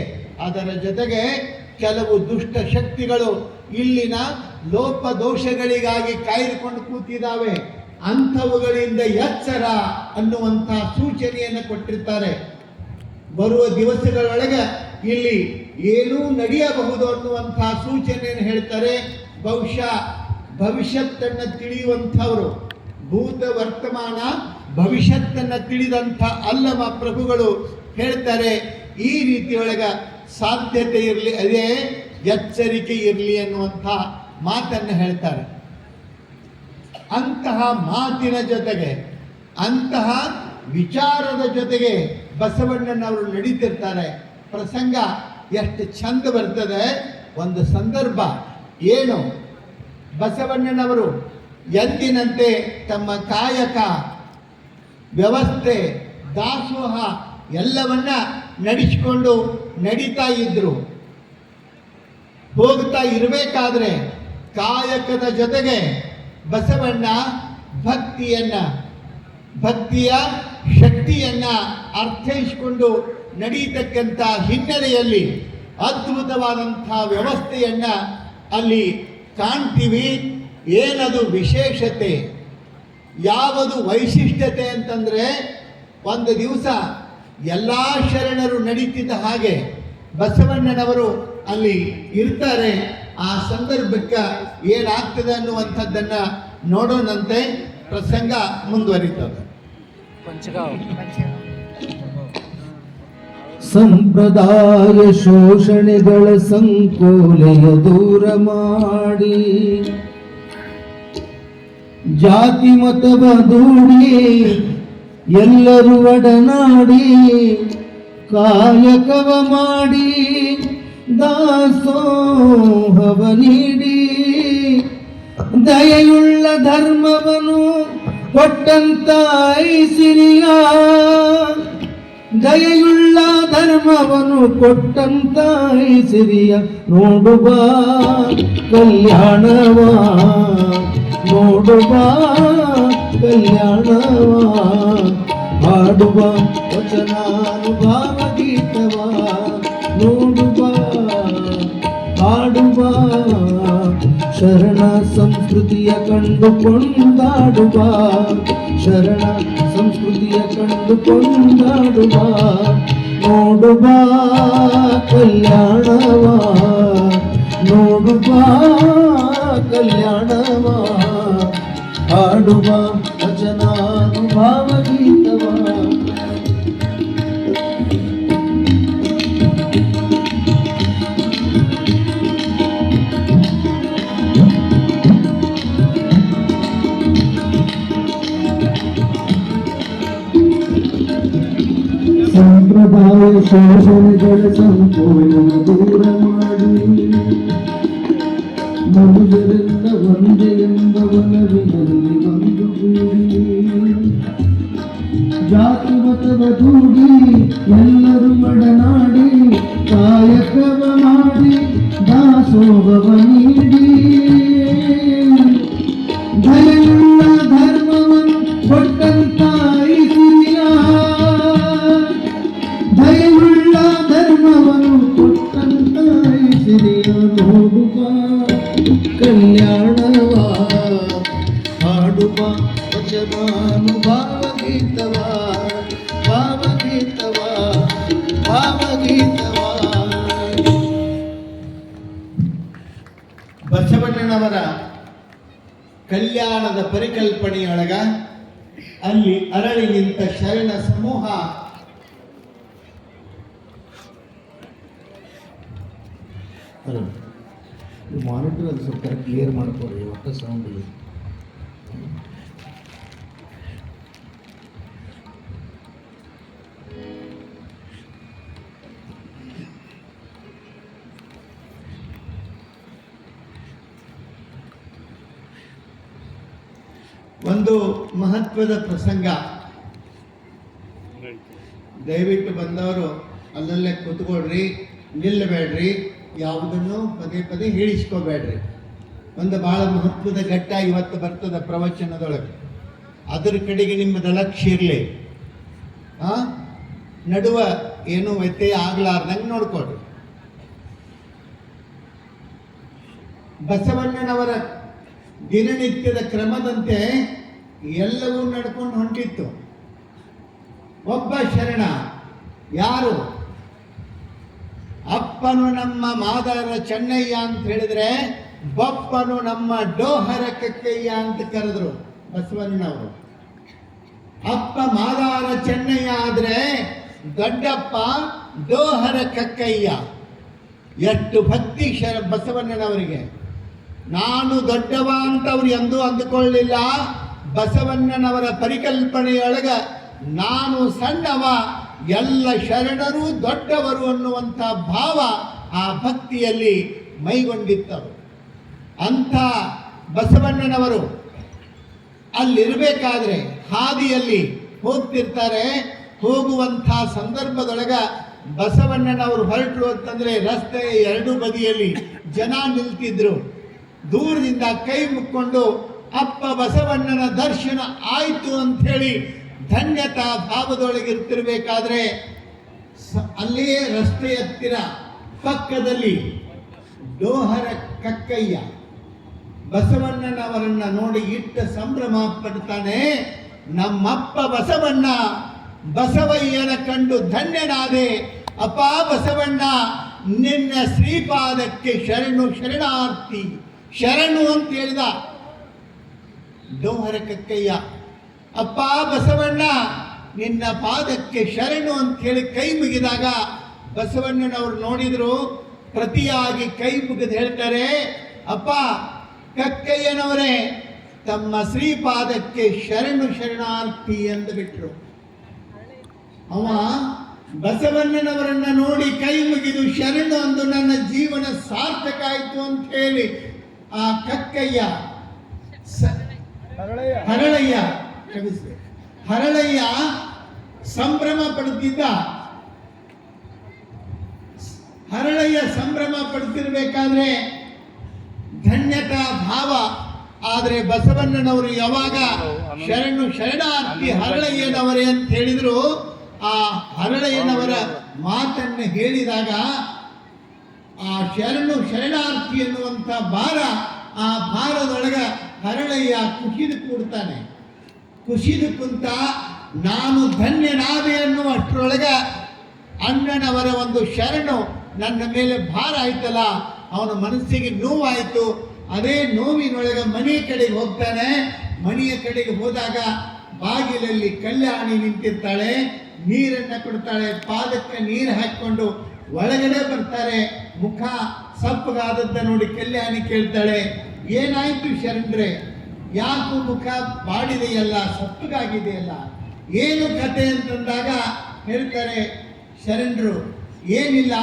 ಅದರ ಜೊತೆಗೆ ಕೆಲವು ದುಷ್ಟ ಶಕ್ತಿಗಳು ಇಲ್ಲಿನ ಲೋಪದೋಷಗಳಿಗಾಗಿ ಕಾಯ್ದುಕೊಂಡು ಕೂತಿದ್ದಾವೆ, ಅಂಥವುಗಳಿಂದ ಎಚ್ಚರ ಅನ್ನುವಂಥ ಸೂಚನೆಯನ್ನು ಕೊಟ್ಟಿರ್ತಾರೆ. ಬರುವ ದಿವಸಗಳೊಳಗೆ ಇಲ್ಲಿ ಏನೂ ನಡೆಯಬಹುದು ಅನ್ನುವಂಥ ಸೂಚನೆಯನ್ನು ಹೇಳ್ತಾರೆ. ಬಹುಶಃ ಭವಿಷ್ಯತ್ತನ್ನು ತಿಳಿಯುವಂಥವರು, ಭೂತ ವರ್ತಮಾನ ಭವಿಷ್ಯತ್ತನ್ನು ತಿಳಿದಂಥ ಅಲ್ಲಮ ಪ್ರಭುಗಳು ಹೇಳ್ತಾರೆ, ಈ ರೀತಿಯೊಳಗ ಸಾಧ್ಯತೆ ಇರಲಿ, ಅದೇ ಎಚ್ಚರಿಕೆ ಇರಲಿ ಅನ್ನುವಂಥ ಮಾತನ್ನು ಹೇಳ್ತಾರೆ. ಅಂತಹ ಮಾತಿನ ಜೊತೆಗೆ, ಅಂತಹ ವಿಚಾರದ ಜೊತೆಗೆ ಬಸವಣ್ಣನವರು ನಡೀತಿರ್ತಾರೆ. ಪ್ರಸಂಗ ಎಷ್ಟು ಚಂದ ಬರ್ತದೆ. ಒಂದು ಸಂದರ್ಭ ಏನು, ಬಸವಣ್ಣನವರು ಎಂದಿನಂತೆ ತಮ್ಮ ಕಾಯಕ ವ್ಯವಸ್ಥೆ ದಾಸೋಹ ಎಲ್ಲವನ್ನ ನಡೆಸಿಕೊಂಡು ನಡೀತಾ ಇದ್ರು. ಹೋಗ್ತಾ ಇರಬೇಕಾದ್ರೆ ಕಾಯಕದ ಜೊತೆಗೆ ಬಸವಣ್ಣ ಭಕ್ತಿಯ ಶಕ್ತಿಯನ್ನ ಅರ್ಥೈಸಿಕೊಂಡು ನಡೀತಕ್ಕಂಥ ಹಿನ್ನೆಲೆಯಲ್ಲಿ ಅದ್ಭುತವಾದಂಥ ವ್ಯವಸ್ಥೆಯನ್ನ ಅಲ್ಲಿ ಕಾಣ್ತೀವಿ. ಏನದು ವಿಶೇಷತೆ, ಯಾವುದು ವೈಶಿಷ್ಟ್ಯತೆ ಅಂತಂದ್ರೆ, ಒಂದು ದಿವಸ ಎಲ್ಲ ಶರಣರು ನಡೀತಿದ್ದ ಹಾಗೆ ಬಸವಣ್ಣನವರು ಅಲ್ಲಿ ಇರ್ತಾರೆ. ಆ ಸಂದರ್ಭಕ್ಕೆ ಏನಾಗ್ತದೆ ಅನ್ನುವಂಥದ್ದನ್ನ ನೋಡೋಣಂತೆ. ಪ್ರಸಂಗ ಮುಂದುವರಿತದೆ. ಸಂಪ್ರದಾಯ ಶೋಷಣೆಗಳ ಸಂಕೋಲೆಯ ದೂರ ಮಾಡಿ, ಜಾತಿ ಮತವ ದೂಡಿ ಎಲ್ಲರೂ ಒಡನಾಡಿ, ಕಾಯಕವ ಮಾಡಿ ದಾಸೋಹವ ನೀಡಿ, ದಯೆಯುಳ್ಳ ಧರ್ಮವನ್ನು ಕೊಟ್ಟಂತ ಐಸಿರಿಯ, ದಯೆಯುಳ್ಳ ಧರ್ಮವನ್ನು ಕೊಟ್ಟಂತ ಐಸಿರಿಯ ನೋಡುವ ಕಲ್ಯಾಣವಾ, ನೋಡುವ ಕಲ್ಯಾಣವಾ, ಹಾಡುವ ವಚನಾನುಭಾವ ಗೀತವ, ನೋಡುವ ಹಾಡುವ ಶರಣ ಸಂಸ್ಕೃತಿಯ ಕಂಡು ಕೊಂಡಾಡುವ, ಶರಣ ಸಂಸ್ಕೃತಿಯ ಕಂಡು ಕೊಂಡಾಡುವ, ನೋಡುವ ಕಲ್ಯಾಣವ, ನೋಡುವ ಕಲ್ಯಾಣವ, ಹಾಡುವ ವಚನಾನುಭಾವ ಗೀತವ. ಸಂಪ್ರದಾಯ ಶೋಷಣೆಗಳ ಸಂಕೋಲೆಯ ದೂರ ಮಾಡಿ, ಮನುಜರೆಲ್ಲ ಒಂದೇ ಎಂಬ ಒಲವಿನಲ್ಲಿ ಒಂದು ಗೂಡಿ, ಜಾತಿ ಮತವ ದೂಡಿ ಎಲ್ಲರೂ ಒಡನಾಡಿ, ಕಾಯಕವ ಮಾಡಿ ದಾಸೋಹವ ನೀಡಿ, ದಯೆಯುಳ್ಳ ಧರ್ಮವನ್ನು ಕೊಟ್ಟಂತ ಐಸಿರಿಯ, ದಯೆಯುಳ್ಳ ಧರ್ಮವನ್ನು ಕೊಟ್ಟಂತ ಐಸಿರಿಯ ನೋಡುವ ಕಲ್ಯಾಣವ, ಹಾಡುವ ವಚನಾನುಭಾವ ಗೀತವ, ಭಾವಗೀತವ, ಭಾವಗೀತವ. ಬಸವಣ್ಣನವರ ಕಲ್ಯಾಣದ ಪರಿಕಲ್ಪನೆಯೊಳಗ ಅಲ್ಲಿ ಅರಳಿ ನಿಂತ ಶರಣ ಸಮೂಹ ಮಾನಿಟರ್ ಅದು ಸ್ವಲ್ಪ ಕ್ಲಿಯರ್ ಮಾಡ್ಕೊಡ್ರಿ, ಒಟ್ಟು ಸೌಂಡ್ ಇಲ್ಲ. ಒಂದು ಮಹತ್ವದ ಪ್ರಸಂಗ. ದಯವಿಟ್ಟು ಬಂದವರು ಅಲ್ಲಲ್ಲೇ ಕೂತ್ಕೊಳ್ರಿ, ನಿಲ್ಲಬೇಡ್ರಿ, ಯಾವುದನ್ನು ಪದೇ ಪದೇ ಹೇಳಿಸ್ಕೋಬೇಡ್ರಿ. ಒಂದು ಬಹಳ ಮಹತ್ವದ ಘಟ್ಟ ಇವತ್ತು ಬರ್ತದೆ ಪ್ರವಚನದೊಳಗೆ. ಅದರ ಕಡೆಗೆ ನಿಮ್ಮದ ಲಕ್ಷ್ಯ ಇರಲಿ. ನಡುವ ಏನು ವ್ಯತ್ಯಯ ಆಗ್ಲಾರ್ದಂಗೆ ನೋಡ್ಕೊಡ್ರಿ. ಬಸವಣ್ಣನವರ ದಿನನಿತ್ಯದ ಕ್ರಮದಂತೆ ಎಲ್ಲವೂ ನಡ್ಕೊಂಡು ಹೊಂಟಿತ್ತು. ಒಬ್ಬ ಶರಣ ಯಾರು? ಅಪ್ಪನು ನಮ್ಮ ಮಾದಾರ ಚೆನ್ನಯ್ಯ ಅಂತ ಹೇಳಿದ್ರೆ, ಬಪ್ಪನು ನಮ್ಮ ಡೋಹರ ಕಕ್ಕಯ್ಯ ಅಂತ ಕರೆದ್ರು ಬಸವಣ್ಣನವರು. ಅಪ್ಪ ಮಾದಾರ ಚೆನ್ನಯ್ಯ ಆದ್ರೆ ದೊಡ್ಡಪ್ಪ ಡೋಹರ ಕಕ್ಕಯ್ಯ. ಎಷ್ಟು ಭಕ್ತಿ ಬಸವಣ್ಣನವರಿಗೆ. ನಾನು ದೊಡ್ಡವ ಅಂತ ಅವ್ರು ಎಂದೂ ಅಂದುಕೊಳ್ಳಿಲ್ಲ. ಬಸವಣ್ಣನವರ ಪರಿಕಲ್ಪನೆಯೊಳಗ ನಾನು ಸಣ್ಣವ, ಎಲ್ಲ ಶರಣರು ದೊಡ್ಡವರು ಅನ್ನುವಂಥ ಭಾವ ಆ ಭಕ್ತಿಯಲ್ಲಿ ಮೈಗೊಂಡಿತ್ತರು. ಅಂಥ ಬಸವಣ್ಣನವರು ಅಲ್ಲಿರಬೇಕಾದ್ರೆ ಹಾದಿಯಲ್ಲಿ ಹೋಗ್ತಿರ್ತಾರೆ. ಹೋಗುವಂಥ ಸಂದರ್ಭದೊಳಗ ಬಸವಣ್ಣನವರು ಹೊರಟರು ಅಂತಂದ್ರೆ ರಸ್ತೆಯ ಎರಡೂ ಬದಿಯಲ್ಲಿ ಜನ ನಿಲ್ತಿದ್ರು. ದೂರದಿಂದ ಕೈ ಮುಕ್ಕೊಂಡು ಅಪ್ಪ ಬಸವಣ್ಣನ ದರ್ಶನ ಆಯಿತು ಅಂಥೇಳಿ ಧನ್ಯತಾ ಭಾವದೊಳಗಿರ್ತಿರ್ಬೇಕಾದ್ರೆ ಅಲ್ಲಿಯೇ ರಸ್ತೆ ಹತ್ತಿರ ಪಕ್ಕದಲ್ಲಿ ಡೋಹರ ಕಕ್ಕಯ್ಯ ಬಸವಣ್ಣನವರನ್ನ ನೋಡಿ ಇಟ್ಟ ಸಂಭ್ರಮ ಪಡ್ತಾನೆ. ನಮ್ಮಪ್ಪ ಬಸವಣ್ಣ ಬಸವಯ್ಯನ ಕಂಡು ಧನ್ಯನಾದೆ. ಅಪ್ಪ ಬಸವಣ್ಣ, ನಿನ್ನ ಶ್ರೀಪಾದಕ್ಕೆ ಶರಣು ಶರಣಾರ್ಥಿ. ಶರಣು ಅಂತ ಹೇಳಿದ ಡೋಹರ ಕಕ್ಕಯ್ಯ. ಅಪ್ಪ ಬಸವಣ್ಣ, ನಿನ್ನ ಪಾದಕ್ಕೆ ಶರಣು ಅಂತ ಹೇಳಿ ಕೈ ಮುಗಿದಾಗ ಬಸವಣ್ಣನವರು ನೋಡಿದ್ರು. ಪ್ರತಿಯಾಗಿ ಕೈ ಮುಗಿದು ಹೇಳ್ತಾರೆ, ಅಪ್ಪ ಕಕ್ಕಯ್ಯನವರೇ, ತಮ್ಮ ಶ್ರೀಪಾದಕ್ಕೆ ಶರಣು ಶರಣಾರ್ಥಿ ಎಂದು ಬಿಟ್ರು. ಅವ ಬಸವಣ್ಣನವರನ್ನ ನೋಡಿ ಕೈ ಮುಗಿದು ಶರಣು ಅಂದು ನನ್ನ ಜೀವನ ಸಾರ್ಥಕ ಆಯಿತು ಅಂತ ಹೇಳಿ ಆ ಕಕ್ಕಯ್ಯ ಹರಳಯ್ಯ ಸಂಭ್ರಮ ಪಡುತ್ತಿದ್ದ. ಹರಳಯ್ಯ ಸಂಭ್ರಮ ಪಡುತ್ತಿರಬೇಕಾದ್ರೆ ಧನ್ಯತಾ ಭಾವ. ಆದರೆ ಬಸವಣ್ಣನವರು ಯಾವಾಗ ಶರಣು ಶರಣಾರ್ಥಿ ಹರಳಯ್ಯನವರೇ ಅಂತ ಹೇಳಿದ್ರು, ಆ ಹರಳಯ್ಯನವರ ಮಾತನ್ನು ಹೇಳಿದಾಗ ಆ ಶರಣು ಶರಣಾರ್ಥಿ ಎನ್ನುವಂಥ ಭಾರ, ಆ ಭಾರದೊಳಗ ಹರಳಯ್ಯ ಕುಸಿದು ಕೂಡ್ತಾನೆ. ಕುಸಿದು ಕುಂತ ನಾನು ಧನ್ಯನಾದೆ ಅನ್ನುವಷ್ಟರೊಳಗ ಅಣ್ಣನವರ ಒಂದು ಶರಣು ನನ್ನ ಮೇಲೆ ಭಾರ ಆಯ್ತಲ್ಲ, ಅವನ ಮನಸ್ಸಿಗೆ ನೋವಾಯಿತು. ಅದೇ ನೋವಿನೊಳಗೆ ಮನೆಯ ಕಡೆಗೆ ಹೋಗ್ತಾನೆ. ಮನೆಯ ಕಡೆಗೆ ಹೋದಾಗ ಬಾಗಿಲಲ್ಲಿ ಕಲ್ಯಾಣಿ ನಿಂತಿರ್ತಾಳೆ. ನೀರನ್ನು ಕೊಡ್ತಾಳೆ. ಪಾದಕ್ಕೆ ನೀರು ಹಾಕಿಕೊಂಡು ಒಳಗಡೆ ಬರ್ತಾರೆ. ಮುಖ ಸಪ್ಪಗಾದದ್ದ ನೋಡಿ ಕಲ್ಯಾಣಿ ಕೇಳ್ತಾಳೆ, ಏನಾಯ್ತು ಶರಣರೇ, ಯಾಕೂ ಮುಖ ಬಾಡಿದೆಯಲ್ಲ, ಸಪ್ಪಗಾಗಿದೆಯಲ್ಲ, ಏನು ಕತೆ ಅಂತಂದಾಗ ಹೇಳ್ತಾರೆ ಶರಣರು, ಏನಿಲ್ಲ,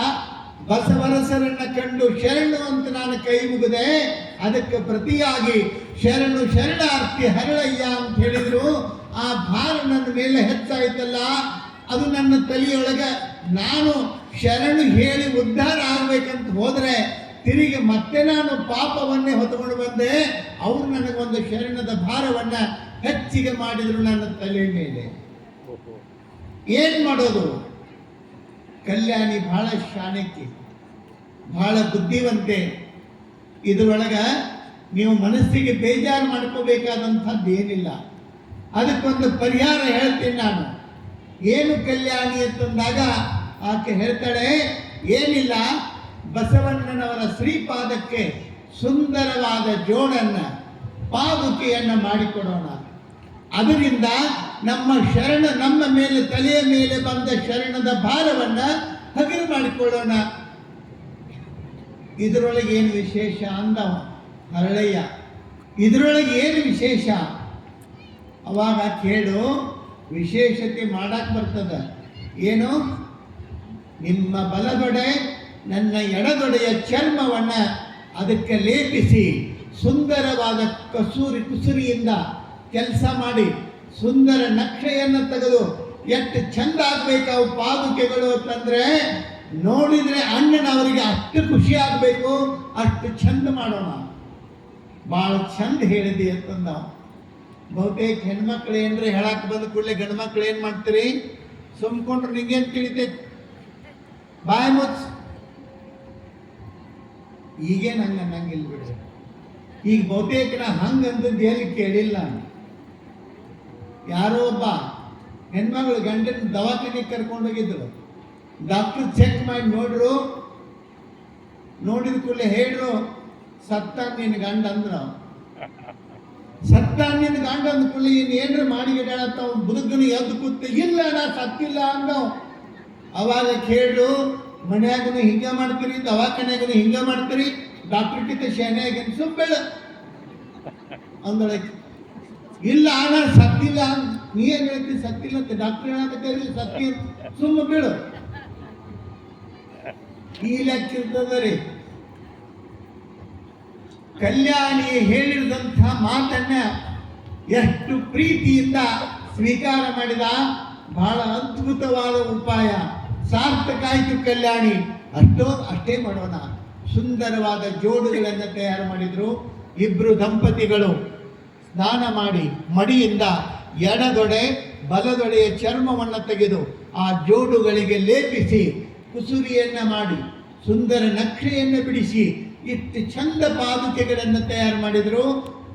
ಬಸವರಸರನ್ನ ಕಂಡು ಶರಣು ಅಂತ ನಾನು ಕೈ ಮುಗಿದೆ, ಅದಕ್ಕೆ ಪ್ರತಿಯಾಗಿ ಶರಣು ಶರಣಾರ್ಥಿ ಹರಳಯ್ಯ ಅಂತ ಹೇಳಿದ್ರು. ಆ ಭಾರ ನನ್ನ ಮೇಲೆ ಹೆಚ್ಚಾಯ್ತಲ್ಲ, ಅದು ನನ್ನ ತಲೆಯೊಳಗೆ ನಾನು ಶರಣು ಹೇಳಿ ಉದ್ಧಾರ ಆಗ್ಬೇಕಂತ ಹೋದ್ರೆ ತಿರುಗಿ ಮತ್ತೆ ನಾನು ಪಾಪವನ್ನೇ ಹೊತ್ಕೊಂಡು ಬಂದೆ. ಅವರು ನನಗೊಂದು ಶರಣದ ಭಾರವನ್ನ ಹೆಚ್ಚಿಗೆ ಮಾಡಿದ್ರು ನನ್ನ ತಲೆ ಮೇಲೆ. ಏನ್ ಮಾಡೋದು? ಕಲ್ಯಾಣಿ ಬಹಳ ಶಾಣಕ್ಕೆ, ಬಹಳ ಬುದ್ಧಿವಂತೆ. ಇದರೊಳಗ ನೀವು ಮನಸ್ಸಿಗೆ ಬೇಜಾರು ಮಾಡ್ಕೋಬೇಕಾದಂಥದ್ದು ಏನಿಲ್ಲ. ಅದಕ್ಕೊಂದು ಪರಿಹಾರ ಹೇಳ್ತೀನಿ ನಾನು. ಏನು ಕಲ್ಯಾಣಿ ಅಂತಂದಾಗ ಆಕೆ ಹೇಳ್ತಾಳೆ, ಏನಿಲ್ಲ, ಬಸವಣ್ಣನವರ ಶ್ರೀಪಾದಕ್ಕೆ ಸುಂದರವಾದ ಜೋಡನ್ನ ಪಾದುಕೆಯನ್ನ ಮಾಡಿಕೊಡೋಣ. ಅದರಿಂದ ನಮ್ಮ ಶರಣ, ನಮ್ಮ ಮೇಲೆ ತಲೆಯ ಮೇಲೆ ಬಂದ ಶರಣದ ಭಾರವನ್ನ ಹಗುರು ಮಾಡಿಕೊಳ್ಳೋಣ. ಇದರೊಳಗೆ ಏನು ವಿಶೇಷ ಅಂದವ ಹರಳಯ್ಯ. ಇದರೊಳಗೆ ಏನು ವಿಶೇಷ? ಅವಾಗ ಕೇಳು, ವಿಶೇಷತೆ ಮಾಡಕ್ ಬರ್ತದ. ಏನು? ನಿಮ್ಮ ಬಲದೊಡೆ ನನ್ನ ಎಡದೊಡೆಯ ಚರ್ಮವನ್ನ ಅದಕ್ಕೆ ಲೇಪಿಸಿ ಸುಂದರವಾದ ಕುಸುರಿಯಿಂದ ಕೆಲಸ ಮಾಡಿ ಸುಂದರ ನಕ್ಷೆಯನ್ನು ತೆಗೆದು ಎಷ್ಟು ಚಂದ ಆಗ್ಬೇಕು ಅವು ಪಾದುಕೆಗಳು ಅಂತಂದ್ರೆ ನೋಡಿದ್ರೆ ಅಣ್ಣನವರಿಗೆ ಅಷ್ಟು ಖುಷಿ ಆಗ್ಬೇಕು, ಅಷ್ಟು ಚಂದ ಮಾಡೋಣ. ಭಾಳ ಚಂದ ಹೇಳಿದೆ ಅಂತಂದ. ಬಹುತೇಕ ಹೆಣ್ಮಕ್ಳು ಏನ್ರಿ ಹೇಳಕ್ ಬಂದ ಕೂಡಲೇ ಗಂಡು ಮಕ್ಳು ಏನ್ ಮಾಡ್ತೀರಿ? ಸುಮ್ಕೊಂಡ್ರು ನಿಂಗೇನ್ ತಿಳಿತೈತಿ? ಬಾಯ್ ಮುಚ್ಚ. ಈಗೇನು ಹಂಗೆ ಅನ್ನಂಗಿಲ್ಲ ಬಿಡ್ರಿ. ಈಗ ಬಹುತೇಕ ನಾ ಹಂಗಂತದ್ದು ಎಲ್ಲಿ ಕೇಳಿಲ್ಲ. ಯಾರೋ ಒಬ್ಬ ಹೆಣ್ಮಗಳು ಗಂಡನ ದವಾಖಾನೆಗೆ ಕರ್ಕೊಂಡೋಗಿದ್ರು. ಡಾಕ್ಟರ್ ಚೆಕ್ ಮಾಡಿ ನೋಡಿದ ಕೂಡಲೇ ಹೇಳ್ರು, ಸತ್ತ ನಿನ್ನ ಗಂಡ ಅಂದ್ರು. ಸತ್ತ ನಿನ್ನ ಗಂಡ ಅಂದ್ಕೊಳ್ಳಿ ಏನ್ರ ಮಾಡಿಗಿಡಾಳತ್ತ ಅವ್ನು ಬುದುಗನ ಎದ್ದು ಕೂತ ಇಲ್ಲ ನಾ ಸತ್ತಿಲ್ಲ ಅಂದವ್. ಅವಾಗ ಕೇಳು ಮನ್ಯಾಗನು ಹಿಂಗ ಮಾಡ್ತೀರಿ, ದವಾಖಾನ್ಯಾಗನು ಹಿಂಗ ಮಾಡ್ತೀರಿ, ಡಾಕ್ಟರ್ ಕಿತ್ತ ಶಾನ್ಯಾಗಿನ ಸುಂಬೇಳ ಅಂದೊಳಗೆ. ಇಲ್ಲ ನಾ ಸತ್ತಿಲ್ಲ, ನೀ ಏನ್ ಹೇಳ್ತೀವಿ ಸತ್ತಿಲ್ಲ ಅಂತ ಡಾಕ್ಟರ್ ಹೇಳಕತ್ತೇರಿ, ಸತ್ತಿ ಸುಮ್ಮ ಬೀಳು. ಈ ಲೆಕ್ಕ ಇರ್ತದ ರೀ. ಕಲ್ಯಾಣಿ ಹೇಳಿದಂಥ ಮಾತನ್ನ ಎಷ್ಟು ಪ್ರೀತಿಯಿಂದ ಸ್ವೀಕಾರ ಮಾಡಿದ. ಬಹಳ ಅದ್ಭುತವಾದ ಉಪಾಯ, ಸಾರ್ಥಕ ಆಯಿತು ಕಲ್ಯಾಣಿ. ಅಷ್ಟೇ ಮಾಡೋಣ. ಸುಂದರವಾದ ಜೋಡುಗಳನ್ನು ತಯಾರು ಮಾಡಿದ್ರು. ಇಬ್ರು ದಂಪತಿಗಳು ಸ್ನಾನ ಮಾಡಿ ಮಡಿಯಿಂದ ಎಡದೊಡೆ ಬಲದೊಡೆಯ ಚರ್ಮವನ್ನು ತೆಗೆದು ಆ ಜೋಡುಗಳಿಗೆ ಲೇಪಿಸಿ ಕುಸುರಿಯನ್ನ ಮಾಡಿ ಸುಂದರ ನಕ್ಷೆಯನ್ನು ಬಿಡಿಸಿ ಇಷ್ಟು ಚಂದ ಪಾದುಕೆಗಳನ್ನು ತಯಾರು ಮಾಡಿದ್ರು.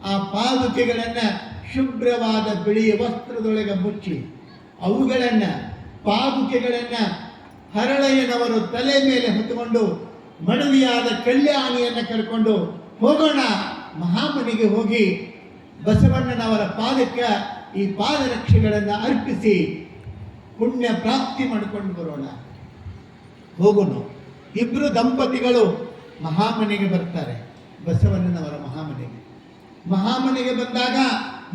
ಆ ಪಾದುಕೆಗಳನ್ನು ಶುಭ್ರವಾದ ಬಿಳಿಯ ವಸ್ತ್ರದೊಳಗೆ ಮುಚ್ಚಿ ಅವುಗಳನ್ನು ಪಾದುಕೆಗಳನ್ನು ಹರಳೆಯನವರು ತಲೆ ಮೇಲೆ ಹೊತ್ತುಕೊಂಡು ಮಡದಿಯಾದ ಕಲ್ಯಾಣಿಯನ್ನು ಕರ್ಕೊಂಡು ಹೋಗೋಣ, ಮಹಾಮನಿಗೆ ಹೋಗಿ ಬಸವಣ್ಣನವರ ಪಾದಕ್ಕೆ ಈ ಪಾದರಕ್ಷೆಗಳನ್ನು ಅರ್ಪಿಸಿ ಪುಣ್ಯ ಪ್ರಾಪ್ತಿ ಮಾಡಿಕೊಂಡು ಬರೋಣ, ಹೋಗೋಣ. ಇಬ್ರು ದಂಪತಿಗಳು ಮಹಾಮನೆಗೆ ಬರ್ತಾರೆ. ಬಸವಣ್ಣನವರ ಮಹಾಮನೆಗೆ ಬಂದಾಗ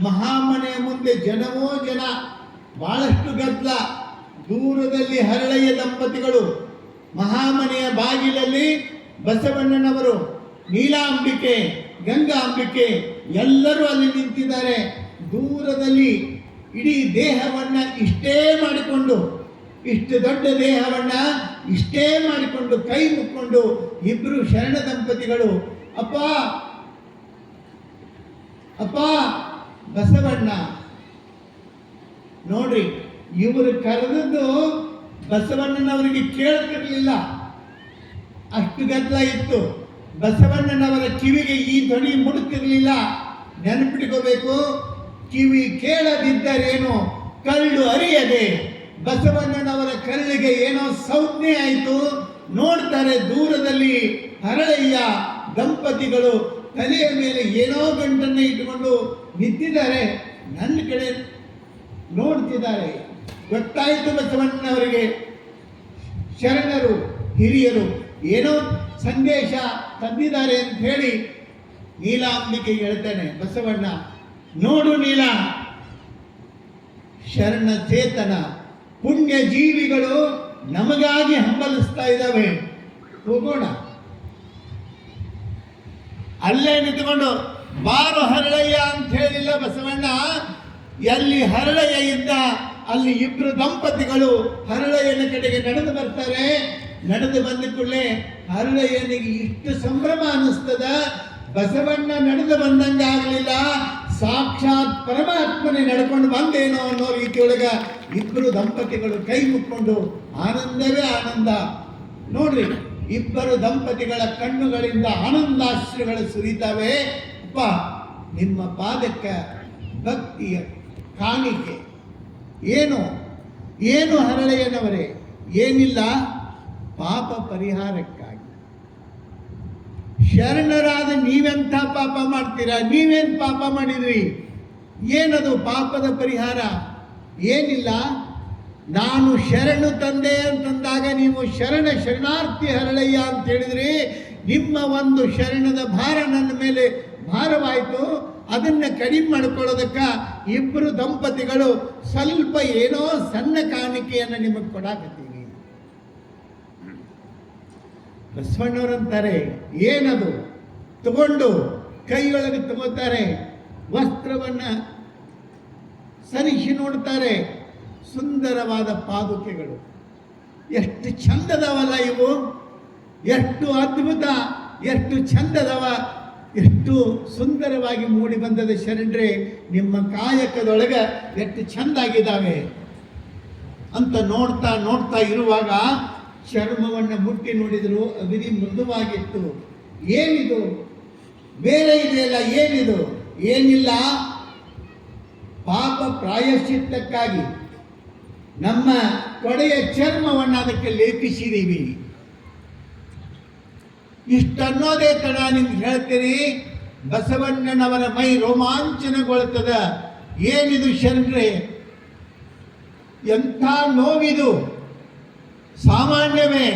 ಮಹಾಮನೆಯ ಮುಂದೆ ಜನವೋ ಜನ, ಬಹಳಷ್ಟು ಗದ್ದಲ. ದೂರದಲ್ಲಿ ಹರಳೆಯ ದಂಪತಿಗಳು, ಮಹಾಮನೆಯ ಬಾಗಿಲಲ್ಲಿ ಬಸವಣ್ಣನವರು, ನೀಲಾಂಬಿಕೆ, ಗಂಗಾಂಬಿಕೆ ಎಲ್ಲರೂ ಅಲ್ಲಿ ನಿಂತಿದ್ದಾರೆ. ದೂರದಲ್ಲಿ ಇಡೀ ದೇಹವನ್ನ ಇಷ್ಟೇ ಮಾಡಿಕೊಂಡು, ಇಷ್ಟು ದೊಡ್ಡ ದೇಹವನ್ನ ಇಷ್ಟೇ ಮಾಡಿಕೊಂಡು ಕೈ ಮುಕ್ಕೊಂಡು ಇಬ್ರು ಶರಣ ದಂಪತಿಗಳು, ಅಪ್ಪ ಅಪ್ಪ ಬಸವಣ್ಣ. ನೋಡ್ರಿ, ಇವರು ಕರೆದದ್ದು ಬಸವಣ್ಣನವರಿಗೆ ಕೇಳ್ತಿರ್ಲಿಲ್ಲ, ಅಷ್ಟು ಗದ್ದಲ ಇತ್ತು. ಬಸವಣ್ಣನವರ ಕಿವಿಗೆ ಈ ಧ್ವನಿ ಮುಡುತ್ತಿರಲಿಲ್ಲ. ನೆನಪಿಟ್ಕೋಬೇಕು, ಕಿವಿ ಕೇಳದಿದ್ದರೇನು ಕಳ್ಳು ಅರಿಯದೆ. ಬಸವಣ್ಣನವರ ಕಳ್ಳಿಗೆ ಏನೋ ಸೌಜ್ಞೆ ಆಯಿತು. ನೋಡ್ತಾರೆ, ದೂರದಲ್ಲಿ ಹರಳಯ್ಯ ದಂಪತಿಗಳು ತಲೆಯ ಮೇಲೆ ಏನೋ ಗಂಟನ್ನು ಇಟ್ಟುಕೊಂಡು ನಿಂತಿದ್ದಾರೆ, ನನ್ನ ಕಡೆ ನೋಡ್ತಿದ್ದಾರೆ. ಗೊತ್ತಾಯಿತು ಬಸವಣ್ಣನವರಿಗೆ, ಶರಣರು ಹಿರಿಯರು ಏನೋ ಸಂದೇಶ ತಂದಿದ್ದಾರೆ ಅಂತ ಹೇಳಿ ನೀಲಾಂಬಿಕೆಗೆ ಹೇಳ್ತಾನೆ ಬಸವಣ್ಣ, ನೋಡು ನೀಲ, ಶರಣ ಚೇತನ ಪುಣ್ಯ ಜೀವಿಗಳು ನಮಗಾಗಿ ಹಂಬಲಿಸ್ತಾ ಇದ್ದಾವೆ, ಹೋಗೋಣ. ಅಲ್ಲೇ ನಿಂತುಕೊಂಡು ಬಾರು ಹರಳಯ್ಯ ಅಂತ ಹೇಳಿಲ್ಲ ಬಸವಣ್ಣ. ಎಲ್ಲಿ ಹರಳಯ್ಯ ಇದ್ದ ಅಲ್ಲಿ ಇಬ್ರು ದಂಪತಿಗಳು ಹರಳಯ್ಯನ ಕಡೆಗೆ ನಡೆದು ಬರ್ತಾರೆ. ನಡೆದು ಬಂದ ಕೂಡಲೇ ಹರಳಯ್ಯನಿಗೆ ಇಷ್ಟು ಸಂಭ್ರಮ ಅನ್ನಿಸ್ತದ. ಬಸವಣ್ಣ ನಡೆದು ಬಂದಂಗೆ ಆಗಲಿಲ್ಲ, ಸಾಕ್ಷಾತ್ ಪರಮಾತ್ಮನೇ ನಡ್ಕೊಂಡು ಬಂದೇನೋ ಅನ್ನೋ ರೀತಿಯೊಳಗ ಇಬ್ಬರು ದಂಪತಿಗಳು ಕೈ ಮುಕ್ಕೊಂಡು ಆನಂದವೇ ಆನಂದ. ನೋಡ್ರಿ, ಇಬ್ಬರು ದಂಪತಿಗಳ ಕಣ್ಣುಗಳಿಂದ ಆನಂದಾಶ್ರುಗಳು ಸುರಿತಾವೆ. ಅಪ್ಪ, ನಿಮ್ಮ ಪಾದಕ್ಕೆ ಭಕ್ತಿಯ ಕಾಣಿಕೆ ಏನು ಏನು ಹರಳೆಯನವರೇ? ಏನಿಲ್ಲ, ಪಾಪ ಪರಿಹಾರಕ್ಕಾಗಿ. ಶರಣರಾದ ನೀವೆಂಥ ಪಾಪ ಮಾಡ್ತೀರಾ? ನೀವೇನು ಪಾಪ ಮಾಡಿದ್ರಿ? ಏನದು ಪಾಪದ ಪರಿಹಾರ? ಏನಿಲ್ಲ, ನಾನು ಶರಣು ತಂದೆ ಅಂತಂದಾಗ ನೀವು ಶರಣಾರ್ಥಿ ಹರಳಯ್ಯ ಅಂತ ಹೇಳಿದ್ರಿ. ನಿಮ್ಮ ಒಂದು ಶರಣದ ಭಾರ ನನ್ನ ಮೇಲೆ ಭಾರವಾಯಿತು. ಅದನ್ನು ಕಡಿಮೆ ಮಾಡ್ಕೊಳ್ಳೋದಕ್ಕೆ ಇಬ್ಬರು ದಂಪತಿಗಳು ಸ್ವಲ್ಪ ಏನೋ ಸಣ್ಣ ಕಾಣಿಕೆಯನ್ನು ನಿಮಗೆ ಕೊಡಾಕತ್ತೀವಿ. ಬಸವಣ್ಣವರಂತಾರೆ, ಏನದು? ತಗೊಂಡು ಕೈಯೊಳಗೆ ತಗೋತಾರೆ, ವಸ್ತ್ರವನ್ನು ಸರಿಸಿ ನೋಡ್ತಾರೆ. ಸುಂದರವಾದ ಪಾದುಕೆಗಳು, ಎಷ್ಟು ಚಂದದವಲ್ಲ ಇವು, ಎಷ್ಟು ಅದ್ಭುತ, ಎಷ್ಟು ಚಂದದವ, ಎಷ್ಟು ಸುಂದರವಾಗಿ ಮೂಡಿ ಬಂದದ ಶರಣರೇ. ನಿಮ್ಮ ಕಾಯಕದೊಳಗೆ ಎಷ್ಟು ಚಂದಾಗಿದ್ದಾವೆ ಅಂತ ನೋಡ್ತಾ ನೋಡ್ತಾ ಇರುವಾಗ ಚರ್ಮವನ್ನು ಮುಟ್ಟಿ ನೋಡಿದ್ರು, ಅಗದಿ ಮೃದುವಾಗಿತ್ತು. ಏನಿದು? ಬೇರೆ ಇದೆಯಲ್ಲ, ಏನಿದು? ಏನಿಲ್ಲ, ಪಾಪ ಪ್ರಾಯಶ್ಚಿತ್ತಕ್ಕಾಗಿ ನಮ್ಮ ಕೊಡೆಯ ಚರ್ಮವನ್ನು ಅದಕ್ಕೆ ಲೇಪಿಸಿದ್ದೀವಿ. ಇಷ್ಟನ್ನೋದೇ ತಡ ನಿಮ್ಗೆ ಹೇಳ್ತೀರಿ. ಬಸವಣ್ಣನವರ ಮೈ ರೋಮಾಂಚನಗೊಳ್ಳುತ್ತದ. ಏನಿದು ಶರಣರೇ, ಎಂಥ ನೋವಿದು! ಸಾಮಾನ್ಯವೇ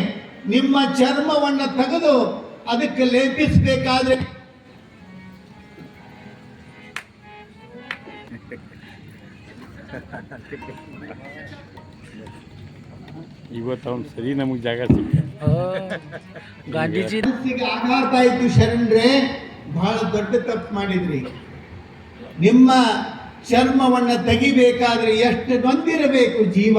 ನಿಮ್ಮ ಚರ್ಮವನ್ನು ತೆಗೆದು ಅದಕ್ಕೆ ಲೇಪಿಸಬೇಕಾದ್ರೆ ಇವತ್ತು ಅವ್ನು ಸರಿ ನಮಗೆ ಜಾಗ ಸಿಕ್ಕ ಗಾಂಧೀಜಿ ಮನಸ್ಸಿಗೆ ಆಘಾತ ಆಯ್ತು. ಶರಣರೇ, ಬಹಳ ದೊಡ್ಡ ತಪ್ಪು ಮಾಡಿದ್ರಿ. ನಿಮ್ಮ ಚರ್ಮವನ್ನು ತೆಗಿಬೇಕಾದ್ರೆ ಎಷ್ಟು ನೊಂದಿರಬೇಕು ಜೀವ.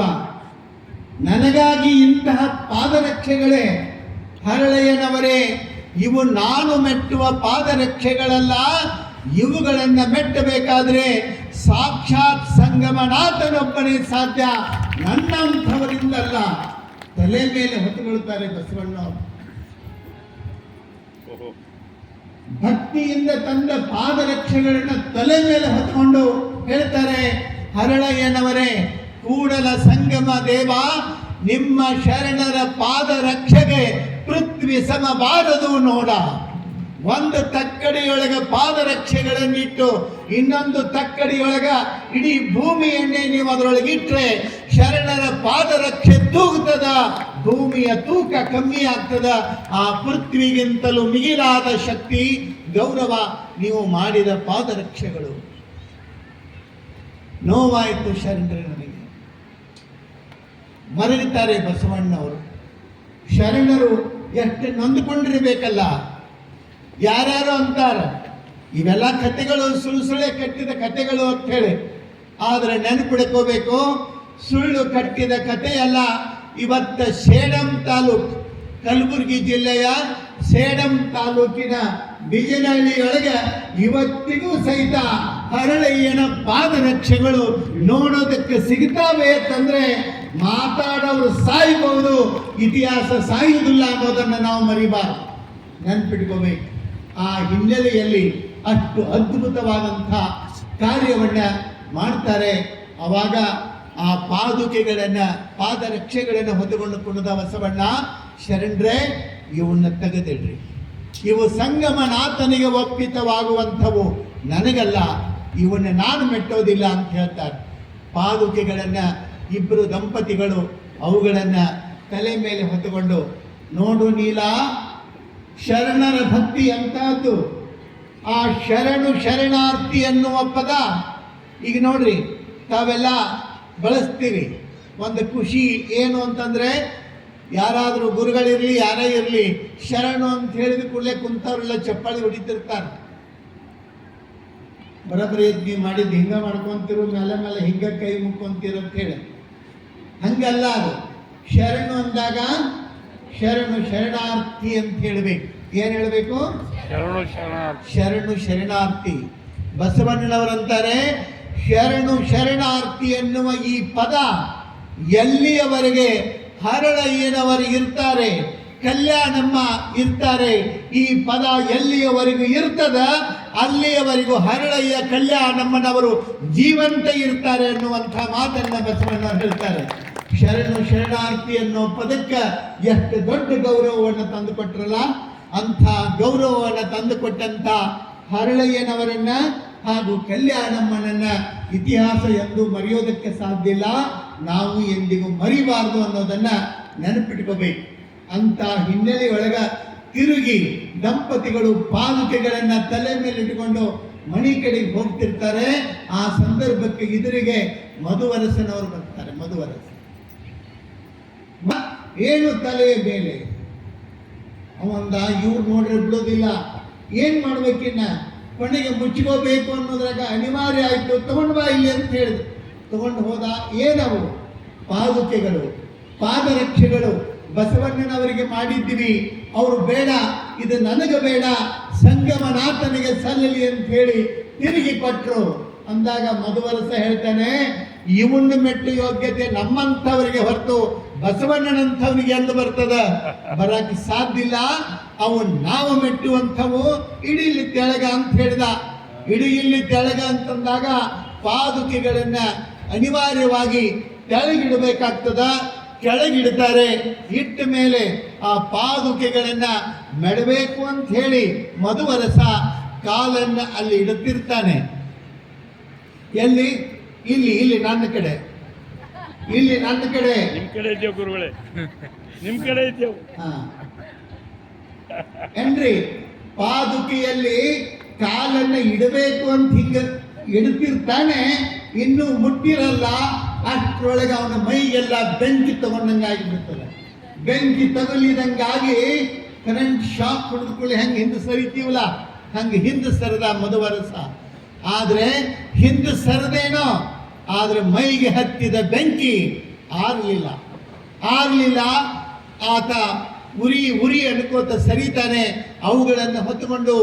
ನನಗಾಗಿ ಇಂತಹ ಪಾದರಕ್ಷೆಗಳೇ ಹರಳಯ್ಯನವರೇ, ಇವು ನಾನು ಮೆಟ್ಟುವ ಪಾದರಕ್ಷೆಗಳಲ್ಲ. ಇವುಗಳನ್ನು ಮೆಟ್ಟಬೇಕಾದ್ರೆ ಸಾಕ್ಷಾತ್ ಸಂಗಮನಾಥನೊಬ್ಬನೇ ಸಾಧ್ಯ, ನನ್ನಂಥವರಿಂದಲ್ಲ. ತಲೆ ಮೇಲೆ ಹೊತ್ತುಕೊಳ್ತಾರೆ ಬಸವಣ್ಣವರು. ಭಕ್ತಿಯಿಂದ ತಂದ ಪಾದರಕ್ಷೆಗಳನ್ನ ತಲೆ ಮೇಲೆ ಹೊತ್ಕೊಂಡು ಹೇಳ್ತಾರೆ, ಹರಳಯ್ಯನವರೇ, ಕೂಡಲ ಸಂಗಮ ದೇವ, ನಿಮ್ಮ ಶರಣರ ಪಾದರಕ್ಷೆಗೆ ಪೃಥ್ವಿ ಸಮಬಾರದು ನೋಡ. ಒಂದು ತಕ್ಕಡಿಯೊಳಗ ಪಾದರಕ್ಷೆಗಳನ್ನಿಟ್ಟು ಇನ್ನೊಂದು ತಕ್ಕಡಿಯೊಳಗ ಇಡೀ ಭೂಮಿಯನ್ನೇ ನೀವು ಅದರೊಳಗಿಟ್ರೆ ಶರಣರ ಪಾದರಕ್ಷೆ ತೂಗುತ್ತದ, ಭೂಮಿಯ ತೂಕ ಕಮ್ಮಿ ಆಗ್ತದ. ಆ ಪೃಥ್ವಿಗಿಂತಲೂ ಮಿಗಿಲಾದ ಶಕ್ತಿ, ಗೌರವ ನೀವು ಮಾಡಿದ ಪಾದರಕ್ಷೆಗಳು. ನೋವಾಯಿತು ಶರಣರೇ, ನನಗೆ ಮರಳುತ್ತಾರೆ ಬಸವಣ್ಣವರು. ಶರಣರು ಎಷ್ಟು ನೊಂದುಕೊಂಡಿರಬೇಕಲ್ಲ. ಯಾರ್ಯಾರು ಅಂತಾರ ಇವೆಲ್ಲ ಕಥೆಗಳು ಸುಳ್ಳೆ ಕಟ್ಟಿದ ಕಥೆಗಳು ಅಂತ ಹೇಳಿ, ಆದರೆ ನೆನಪಿಡ್ಕೋಬೇಕು, ಸುಳ್ಳು ಕಟ್ಟಿದ ಕಥೆಯಲ್ಲ. ಇವತ್ತ ಸೇಡಂ ತಾಲೂಕು, ಕಲಬುರಗಿ ಜಿಲ್ಲೆಯ ಸೇಡಂ ತಾಲೂಕಿನ ಬಿಜನಹಳ್ಳಿಯೊಳಗೆ ಇವತ್ತಿಗೂ ಸಹಿತ ಹರಳಯ್ಯನ ಪಾದರಕ್ಷೆಗಳು ನೋಡೋದಕ್ಕೆ ಸಿಗ್ತಾವೆ ಅಂತಂದ್ರೆ ಮಾತಾಡೋರು ಸಾಯಬಹುದು, ಇತಿಹಾಸ ಸಾಯುವುದಿಲ್ಲ ಅನ್ನೋದನ್ನು ನಾವು ಮರಿಬಾರದು, ನೆನ್ಪಿಟ್ಕೋಬೇಕು. ಆ ಹಿನ್ನೆಲೆಯಲ್ಲಿ ಅಷ್ಟು ಅದ್ಭುತವಾದಂಥ ಕಾರ್ಯವನ್ನ ಮಾಡ್ತಾರೆ. ಅವಾಗ ಆ ಪಾದುಕೆಗಳನ್ನ ಪಾದರಕ್ಷೆಗಳನ್ನು ಹೊತ್ತುಕೊಂಡು ಕುಣಿದ ಬಸವಣ್ಣ, ಶರಣರೇ, ಇವನ್ನ ತೆಗೆದಿಡ್ರಿ, ಇವು ಸಂಗಮನಾಥನಿಗೆ ಒಪ್ಪಿತವಾಗುವಂಥವು, ನನಗಲ್ಲ, ಇವನ್ನ ನಾನು ಮೆಟ್ಟೋದಿಲ್ಲ ಅಂತ ಹೇಳ್ತಾರೆ. ಪಾದುಕೆಗಳನ್ನ ಇಬ್ಬರು ದಂಪತಿಗಳು ಅವುಗಳನ್ನ ತಲೆ ಮೇಲೆ ಹೊತ್ತುಕೊಂಡು, ನೋಡು ನೀಲ, ಶರಣರ ಭಕ್ತಿ ಅಂತಹದ್ದು. ಆ ಶರಣು ಶರಣಾರ್ಥಿ ಅನ್ನುವ ಪದ ಈಗ ನೋಡ್ರಿ, ತಾವೆಲ್ಲ ಬಳಸ್ತೀರಿ. ಒಂದು ಖುಷಿ ಏನು ಅಂತಂದ್ರೆ, ಯಾರಾದರೂ ಗುರುಗಳಿರ್ಲಿ ಯಾರೇ ಇರಲಿ, ಶರಣು ಅಂತ ಹೇಳಿದ ಕೂಡಲೇ ಕುಂತವ್ರೆಲ್ಲ ಚಪ್ಪಾಳಿ ಹೊಡಿತಿರ್ತಾರೆ. ಬರೋಬ್ಬರಿ ನೀವು ಮಾಡಿದ್ದು ಹಿಂಗ ಮಾಡ್ಕೊಂತಿರು, ಮೇಲೆ ಮೇಲೆ ಹಿಂಗ ಕೈ ಮುಕ್ಕೊಂತೀರ ಅಂತ ಹೇಳಿ. ಹಂಗಲ್ಲ ಅದು. ಶರಣು ಅಂದಾಗ ಶರಣು ಶರಣಾರ್ಥಿ ಅಂತ ಹೇಳಬೇಕು. ಏನ್ ಹೇಳಬೇಕು? ಶರಣು ಶರಣಾರ್ಥಿ. ಬಸವಣ್ಣನವರಂತಾರೆ, ಶರಣು ಶರಣಾರ್ಥಿ ಎನ್ನುವ ಈ ಪದ ಎಲ್ಲಿಯವರೆಗೆ ಹರಳಯ್ಯನವರು ಇರ್ತಾರೆ, ಕಲ್ಯಾಣಮ್ಮ ಇರ್ತಾರೆ, ಈ ಪದ ಎಲ್ಲಿಯವರೆಗೂ ಇರ್ತದ ಅಲ್ಲಿಯವರೆಗೂ ಹರಳಯ್ಯ ಕಲ್ಯಾಣಮ್ಮನವರು ಜೀವಂತ ಇರ್ತಾರೆ ಅನ್ನುವಂಥ ಮಾತನ್ನ ಬಸವಣ್ಣ ಹೇಳ್ತಾರೆ. ಶರಣು ಶರಣಾರ್ಥಿ ಅನ್ನೋ ಪದಕ್ಕೆ ಎಷ್ಟು ದೊಡ್ಡ ಗೌರವವನ್ನು ತಂದುಕೊಟ್ರಲ್ಲ, ಅಂಥ ಗೌರವವನ್ನು ತಂದುಕೊಟ್ಟಂಥ ಹರಳಯ್ಯನವರನ್ನ ಹಾಗೂ ಕಲ್ಯಾಣಮ್ಮನನ್ನ ಇತಿಹಾಸ ಎಂದು ಮರೆಯೋದಕ್ಕೆ ಸಾಧ್ಯ ಇಲ್ಲ, ನಾವು ಎಂದಿಗೂ ಮರಿಬಾರದು ಅನ್ನೋದನ್ನ ನೆನಪಿಟ್ಕೋಬೇಕು. ಅಂತ ಹಿನ್ನೆಲೆಯೊಳಗ ತಿರುಗಿ ದಂಪತಿಗಳು ಪಾದುಕೆಗಳನ್ನ ತಲೆ ಮೇಲೆ ಇಟ್ಟುಕೊಂಡು ಮಣಿ ಕಡೆಗೆ ಹೋಗ್ತಿರ್ತಾರೆ. ಆ ಸಂದರ್ಭಕ್ಕೆ ಎದುರಿಗೆ ಮಧುವರಸನವರು ಬರ್ತಾರೆ. ಮಧುವರಸ ಏನು ತಲೆಯ ಮೇಲೆ ಅವಂದ, ಇವ್ರು ನೋಡ್ರೆ ಬಿಡೋದಿಲ್ಲ, ಏನ್ ಮಾಡ್ಬೇಕಿನ್ನ, ಕೊನೆಗೆ ಮುಚ್ಕೋಬೇಕು ಅನ್ನೋದ್ರಾಗ ಅನಿವಾರ್ಯ ಆಯ್ತು. ತಗೊಂಡು ಬಾ ಇಲ್ಲಿ ಅಂತ ಹೇಳಿದ್ರು. ತಗೊಂಡು ಹೋದ. ಏನವು? ಪಾದುಕೆಗಳು, ಪಾದರಕ್ಷೆಗಳು. ಬಸವಣ್ಣನವರಿಗೆ ಮಾಡಿದ್ದೀವಿ, ಅವರು ಬೇಡ, ಇದು ನನಗೆ ಬೇಡ, ಸಂಗಮನಾಥನಿಗೆ ಸಲ್ಲಲಿ ಅಂತ ಹೇಳಿ ತಿರುಗಿ ಕೊಟ್ಟರು. ಅಂದಾಗ ಮಧುವರಸ ಹೇಳ್ತಾನೆ, ಇವನ್ನ ಮೆಟ್ಟು ಯೋಗ್ಯತೆ ನಮ್ಮಂಥವರಿಗೆ ಹೊರತು ಬಸವಣ್ಣನಂಥವನಿಗೆ ಎಂದು ಬರ್ತದ, ಬರಕ್ಕೆ ಸಾಧ್ಯ ಇಲ್ಲ. ಅವು ನಾವು ಮೆಟ್ಟುವಂಥವು ಇಡೀಲಿ ತೆಳಗ ಅಂತ ಹೇಳಿದ. ಇಡೀ ಇಲ್ಲಿ ತೆಳಗ ಅಂತಂದಾಗ ಪಾದುಕೆಗಳನ್ನ ಅನಿವಾರ್ಯವಾಗಿ ತೆಳಗಿಡಬೇಕಾಗ್ತದ. ಕೆಳಗಿಡ್ತಾರೆ. ಇಟ್ಟ ಮೇಲೆ ಆ ಪಾದುಕೆಗಳನ್ನ ಮೆಡಬೇಕು ಅಂತ ಹೇಳಿ ಮಧುವರಸ ಕಾಲನ್ನು ಅಲ್ಲಿ ಇಡುತ್ತಿರ್ತಾನೆ. ಎಲ್ಲಿ? ಇಲ್ಲಿ ನನ್ನ ಕಡೆ, ಇಲ್ಲಿ ನನ್ನ ಕಡೆ. ನಿಮ್ಮ ಕಡೆ ಇದ್ದೇವು ಗುರುಗಳೇ, ನಿಮ್ಮ ಕಡೆ ಇದ್ದೇವು. ಏನ್ರಿ, ಪಾದುಕೆಯಲ್ಲಿ ಕಾಲನ್ನು ಇಡಬೇಕು ಅಂತ ಹಿಂಗ ಇಡ್ತಿರ್ತಾನೆ, ಇನ್ನೂ ಮುಟ್ಟಿರಲ್ಲ. ಅಷ್ಟರೊಳಗೆ ಅವನ ಮೈಗೆಲ್ಲ ಬೆಂಕಿ ತಗೊಂಡಂಗಾಗಿಬಿಡ್ತದೆ. ಬೆಂಕಿ ತಗುಲಿದಂಗಾಗಿ ಕರೆಂಟ್ ಶಾಕ್ ಹೊಡೆದುಕೊಳ್ಳಿ ಹೆಂಗೆ ಹಿಂದೆ ಸರಿತೀವಲ್ಲ, ಹಂಗೆ ಹಿಂದೆ ಸರದ ಮಧುವರಸ. ಆದರೆ ಹಿಂದೆ ಸರದೇನೋ, ಆದರೆ ಮೈಗೆ ಹತ್ತಿದ ಬೆಂಕಿ ಆರಲಿಲ್ಲ. ಆತ ಉರಿ ಅನ್ಕೋತ ಸರಿತಾನೆ. ಅವುಗಳನ್ನು ಹೊತ್ತುಕೊಂಡು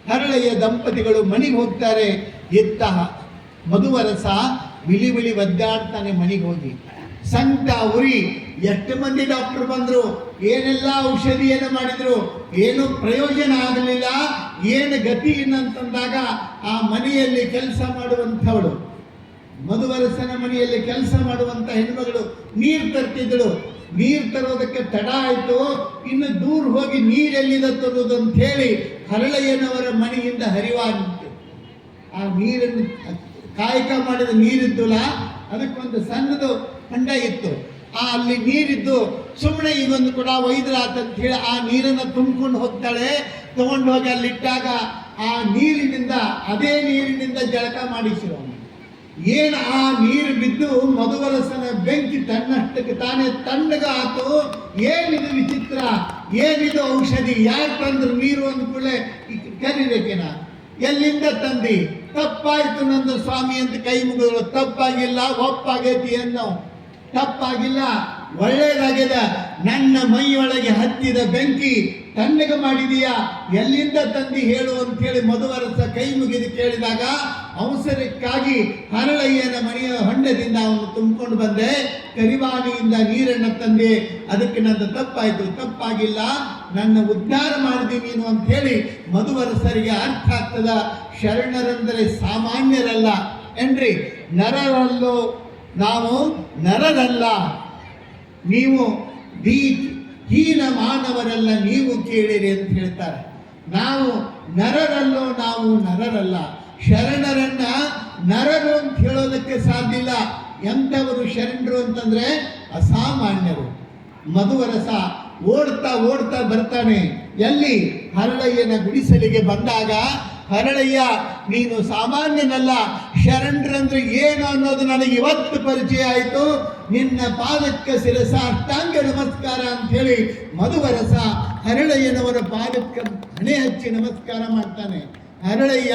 ಹರಳೆಯ ದಂಪತಿಗಳು ಮನೆಗೆ ಹೋಗ್ತಾರೆ. ಇತ್ತ ಮಧುವರಸ ವಿಳಿ ಒದ್ದಾಡ್ತಾನೆ ಮನೆಗೆ ಹೋಗಿ. ಸಂಕಟ ಉರಿ. ಎಷ್ಟು ಮಂದಿ ಡಾಕ್ಟರ್ ಬಂದರು, ಏನೆಲ್ಲ ಔಷಧಿಯನ್ನು ಮಾಡಿದ್ರು, ಏನು ಪ್ರಯೋಜನ ಆಗಲಿಲ್ಲ. ಏನು ಗತಿ ಅಂತಂದಾಗ ಆ ಮನೆಯಲ್ಲಿ ಕೆಲಸ ಮಾಡುವಂಥವಳು, ಮಧುವರಸನ ಮನೆಯಲ್ಲಿ ಕೆಲಸ ಮಾಡುವಂಥ ಹೆಣ್ಮಗಳು ನೀರು ತರ್ತಿದ್ದಳು. ನೀರು ತರೋದಕ್ಕೆ ತಡ ಆಯಿತು. ಇನ್ನು ದೂರ ಹೋಗಿ ನೀರೆಲ್ಲಿದೆ ತರೋದು ಅಂತ ಹೇಳಿ ಹರಳಯ್ಯನವರ ಮನೆಯಿಂದ ಹರಿವಾಗಿತ್ತು. ಆ ನೀರನ್ನು ಕಾಯಕ ಮಾಡಿದ ನೀರಿದ್ದಲ್ಲ, ಅದಕ್ಕೊಂದು ಸಣ್ಣದು ಹೊಂಡ ಇತ್ತು. ಅಲ್ಲಿ ನೀರಿದ್ದು ಸುಮ್ಮನೆ ಈಗೊಂದು ಕೂಡ ಒಯ್ದ್ರಾತ ಅಂತ ಹೇಳಿ ಆ ನೀರನ್ನು ತುಂಬಿಕೊಂಡು ಹೋಗ್ತಾಳೆ. ತಗೊಂಡು ಹೋಗಿ ಅಲ್ಲಿಟ್ಟಾಗ ಆ ನೀರಿನಿಂದ, ಅದೇ ನೀರಿನಿಂದ ಜಳಕ ಮಾಡಿಸಿರೋ. ಏನು ಆ ನೀರು ಬಿದ್ದು ಮಧುವರಸನ ಬೆಂಕಿ ತನ್ನಷ್ಟಕ್ಕೆ ತಾನೇ ತಣ್ಣಗ ಆತು. ಏನಿದು ವಿಚಿತ್ರ, ಏನಿದು ಔಷಧಿ, ಯಾರು ತಂದ್ರು ನೀರು ಅಂದ್ಕೂಡಲೇ ಕರಿಬೇಕೇನ, ಎಲ್ಲಿಂದ ತಂದಿ? ತಪ್ಪಾಯ್ತು ನಂದು ಸ್ವಾಮಿ ಅಂತ ಕೈ ಮುಗಿದ್ರು. ತಪ್ಪಾಗಿಲ್ಲ, ಒಪ್ಪಾಗೈತಿ ಅನ್ನೋ. ತಪ್ಪಾಗಿಲ್ಲ, ಒಳ್ಳೇದಾಗಿದೆ. ನನ್ನ ಮೈಯೊಳಗೆ ಹತ್ತಿದ ಬೆಂಕಿ ತಣ್ಣಗೆ ಮಾಡಿದೀಯಾ, ಎಲ್ಲಿಂದ ತಂದಿ ಹೇಳು ಅಂತ ಹೇಳಿ ಮಧುವರಸ ಕೈ ಮುಗಿದು ಕೇಳಿದಾಗ ಅವಸರಕ್ಕಾಗಿ ಹರಳಯ್ಯನ ಮನೆಯ ಹೊಂಡದಿಂದ ಅವನು ತುಂಬಿಕೊಂಡು ಬಂದೆ. ಕರಿವಾಣಿಯಿಂದ ನೀರನ್ನು ತಂದೆ. ಅದಕ್ಕೆ ನನ್ನ ತಪ್ಪಾಯಿತು, ತಪ್ಪಾಗಿಲ್ಲ, ನನ್ನ ಉದ್ಧಾರ ಮಾಡಿದೆ ನೀನು ಅಂತ ಹೇಳಿ ಮಧುವರಸರಿಗೆ ಅರ್ಥ ಆಗ್ತದ. ಶರಣರೆಂದರೆ ಸಾಮಾನ್ಯರಲ್ಲ ಏನ್ರಿ, ನರರಲ್ಲೋ ನಾವು ನರರಲ್ಲ, ನೀವು ಹೀನ ಮಾನವರಲ್ಲ, ನೀವು ಕೇಳಿರಿ ಅಂತ ಹೇಳ್ತಾರೆ. ನಾವು ನರರಲ್ಲೋ ನಾವು ನರರಲ್ಲ. ಶರಣರನ್ನ ನರರು ಅಂತ ಹೇಳೋದಕ್ಕೆ ಸಾಧ್ಯ ಇಲ್ಲ. ಎಂಥವರು ಶರಣರು ಅಂತಂದ್ರೆ ಅಸಾಮಾನ್ಯರು. ಮಧುವರಸ ಓಡ್ತಾ ಬರ್ತಾನೆ. ಎಲ್ಲಿ? ಹರಳಯ್ಯನ ಗುಡಿಸಲಿಗೆ ಬಂದಾಗ, ಹರಳಯ್ಯ ನೀನು ಸಾಮಾನ್ಯನಲ್ಲ, ಶರಣರಂದ್ರೆ ಏನು ಅನ್ನೋದು ನನಗೆ ಇವತ್ತು ಪರಿಚಯ ಆಯಿತು. ನಿನ್ನ ಪಾದಕ್ಕೆ ಶಿರಸಾಷ್ಟಾಂಗ ನಮಸ್ಕಾರ ಅಂತ ಹೇಳಿ ಮಧುವರಸ ಹರಳಯ್ಯನವರ ಪಾದಕ್ಕೆ ಹಣೆ ಹಚ್ಚಿ ನಮಸ್ಕಾರ ಮಾಡ್ತಾನೆ. ಹರಳಯ್ಯ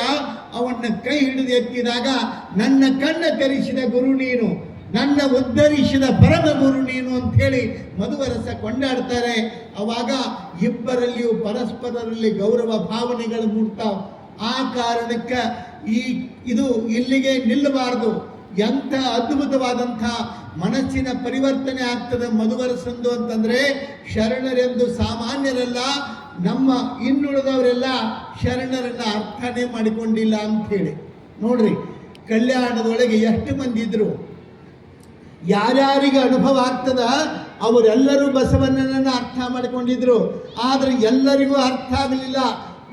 ಅವನ್ನ ಕೈ ಹಿಡಿದು ಎತ್ತಿದಾಗ, ನನ್ನ ಕಣ್ಣ ತೆರೆಸಿದ ಗುರು ನೀನು, ನನ್ನ ಉದ್ಧರಿಸಿದ ಪರಮ ಗುರು ನೀನು ಅಂತ ಹೇಳಿ ಮಧುವರಸ ಕೊಂಡಾಡ್ತಾರೆ. ಅವಾಗ ಇಬ್ಬರಲ್ಲಿಯೂ ಪರಸ್ಪರರಲ್ಲಿ ಗೌರವ ಭಾವನೆಗಳು ಮೂಡ್ತಾವ. ಆ ಕಾರಣಕ್ಕೆ ಇದು ಇಲ್ಲಿಗೆ ನಿಲ್ಲಬಾರದು. ಎಂಥ ಅದ್ಭುತವಾದಂಥ ಮನಸ್ಸಿನ ಪರಿವರ್ತನೆ ಆಗ್ತದೆ ಮಧುವರಸಂದು ಅಂತಂದರೆ, ಶರಣರೆಂದು ಸಾಮಾನ್ಯರಲ್ಲ, ನಮ್ಮ ಇನ್ನುಳಿದವರೆಲ್ಲ ಶರಣರನ್ನ ಅರ್ಥನೇ ಮಾಡಿಕೊಂಡಿಲ್ಲ ಅಂಥೇಳಿ. ನೋಡ್ರಿ, ಕಲ್ಯಾಣದೊಳಗೆ ಎಷ್ಟು ಮಂದಿ ಇದ್ರು, ಯಾರ್ಯಾರಿಗೆ ಅನುಭವ ಆಗ್ತದ ಅವರೆಲ್ಲರೂ ಬಸವಣ್ಣನನ್ನು ಅರ್ಥ ಮಾಡಿಕೊಂಡಿದ್ರು. ಆದರೆ ಎಲ್ಲರಿಗೂ ಅರ್ಥ ಆಗಲಿಲ್ಲ.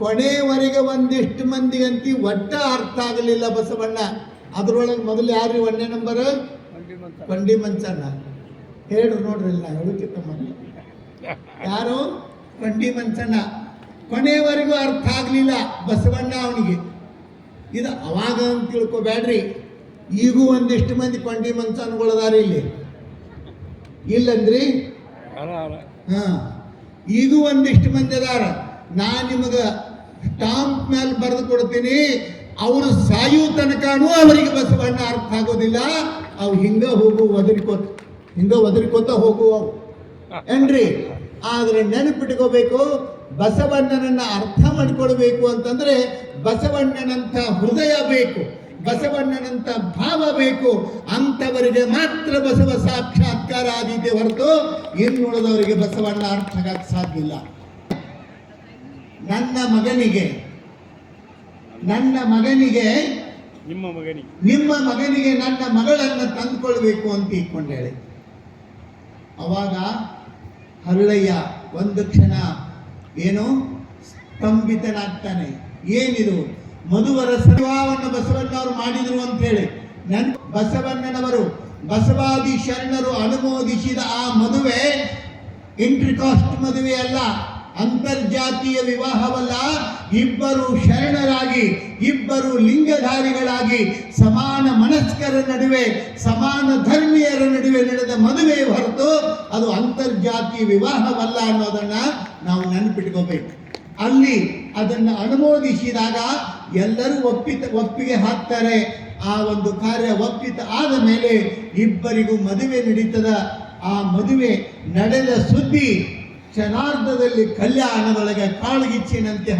ಕೊನೆಯವರೆಗೆ ಒಂದಿಷ್ಟು ಮಂದಿ ಅಂತಿ ಒಟ್ಟ ಅರ್ಥ ಆಗಲಿಲ್ಲ ಬಸವಣ್ಣ. ಅದರೊಳಗೆ ಮೊದಲು ಯಾರು 1ನೇ ನಂಬರ್? ಕೊಂಡಿ ಮಂಚಣ್ಣ. ಹೇಳ್ರು ನೋಡ್ರಿ, ನಾ ಹೇಳಕ್ಕಿಂತ ಮೊದಲು ಯಾರು? ಕೊಂಡಿ ಮಂಚಣ್ಣ. ಕೊನೆಯವರೆಗೂ ಅರ್ಥ ಆಗಲಿಲ್ಲ ಬಸವಣ್ಣ ಅವನಿಗೆ. ಇದು ಅವಾಗ ಅಂತ ತಿಳ್ಕೊಬೇಡ್ರಿ, ಈಗೂ ಒಂದಿಷ್ಟು ಮಂದಿ ಕೊಂಡಿ ಮಂಚನಗಳದಾರ ಇಲ್ಲಿ, ಇಲ್ಲಂದ್ರಿ? ಈಗೂ ಒಂದಿಷ್ಟು ಮಂದಿ ಅದಾರ. ನಾನು ನಿಮಗೆ ಸ್ಟಾಂಪ್ ಮೇಲೆ ಬರೆದು ಕೊಡ್ತೀನಿ, ಅವರು ಸಾಯೋ ತನಕನೂ ಅವರಿಗೆ ಬಸವಣ್ಣ ಅರ್ಥ ಆಗೋದಿಲ್ಲ. ಅವು ಹಿಂಗ ಒದರಿಕೋತ ಹೋಗುವ ಏನ್ರಿ. ಆದರೆ ನೆನಪಿಟ್ಕೋಬೇಕು, ಬಸವಣ್ಣನನ್ನ ಅರ್ಥ ಮಾಡಿಕೊಳ್ಬೇಕು ಅಂತಂದ್ರೆ ಬಸವಣ್ಣನಂಥ ಹೃದಯ ಬೇಕು, ಬಸವಣ್ಣನಂಥ ಭಾವ ಬೇಕು. ಅಂಥವರಿಗೆ ಮಾತ್ರ ಬಸವ ಸಾಕ್ಷಾತ್ಕಾರ ಆದಿದೆ ಹೊರತು ಇನ್ನುಳಿದವರಿಗೆ ಬಸವಣ್ಣ ಅರ್ಥ ಆಗಕ್ಕೆ ಸಾಧ್ಯ ಇಲ್ಲ. ನನ್ನ ಮಗನಿಗೆ ನಿಮ್ಮ ಮಗನಿಗೆ ನನ್ನ ಮಗಳನ್ನು ತಂದುಕೊಳ್ಬೇಕು ಅಂತ ಇಟ್ಕೊಂಡೇಳಿ. ಅವಾಗ ಹರಳಯ್ಯ ಒಂದು ಕ್ಷಣ ಏನೋ ಸ್ತಂಭಿತನಾಗ್ತಾನೆ. ಏನಿದು ಮಧುವರ ವಿವಾಹವನ್ನು ಬಸವಣ್ಣವರು ಮಾಡಿದ್ರು ಅಂತ ಹೇಳಿ ಬಸವಣ್ಣನವರು ಬಸವಾದಿ ಶರಣರು ಅನುಮೋದಿಸಿದ ಆ ಮದುವೆ ಇಂಟ್ರಿಕಾಸ್ಟ್ ಮದುವೆ ಅಲ್ಲ, ಅಂತರ್ಜಾತೀಯ ವಿವಾಹವಲ್ಲ. ಇಬ್ಬರು ಶರಣರಾಗಿ ಇಬ್ಬರು ಲಿಂಗಧಾರಿಗಳಾಗಿ ಸಮಾನ ಮನಸ್ಕರ ನಡುವೆ ಸಮಾನ ಧರ್ಮೀಯರ ನಡುವೆ ನಡೆದ ಮದುವೆ ಹೊರತು ಅದು ಅಂತರ್ಜಾತೀಯ ವಿವಾಹವಲ್ಲ ಅನ್ನೋದನ್ನ ನಾವು ನೆನಪಿಟ್ಕೋಬೇಕು. ಅಲ್ಲಿ ಅದನ್ನು ಅನುಮೋದಿಸಿದಾಗ ಎಲ್ಲರೂ ಒಪ್ಪಿಗೆ ಹಾಕ್ತಾರೆ. ಆ ಒಂದು ಕಾರ್ಯ ಒಪ್ಪಿತ ಆದ ಮೇಲೆ ಇಬ್ಬರಿಗೂ ಮದುವೆ ನಡೀತದ. ಆ ಮದುವೆ ನಡೆದ ಸುದ್ದಿ ಕ್ಷಣಾರ್ಧದಲ್ಲಿ ಕಲ್ಯಾಣದೊಳಗೆ ಕಾಳುಗಿಚ್ಚಿನಂತೆ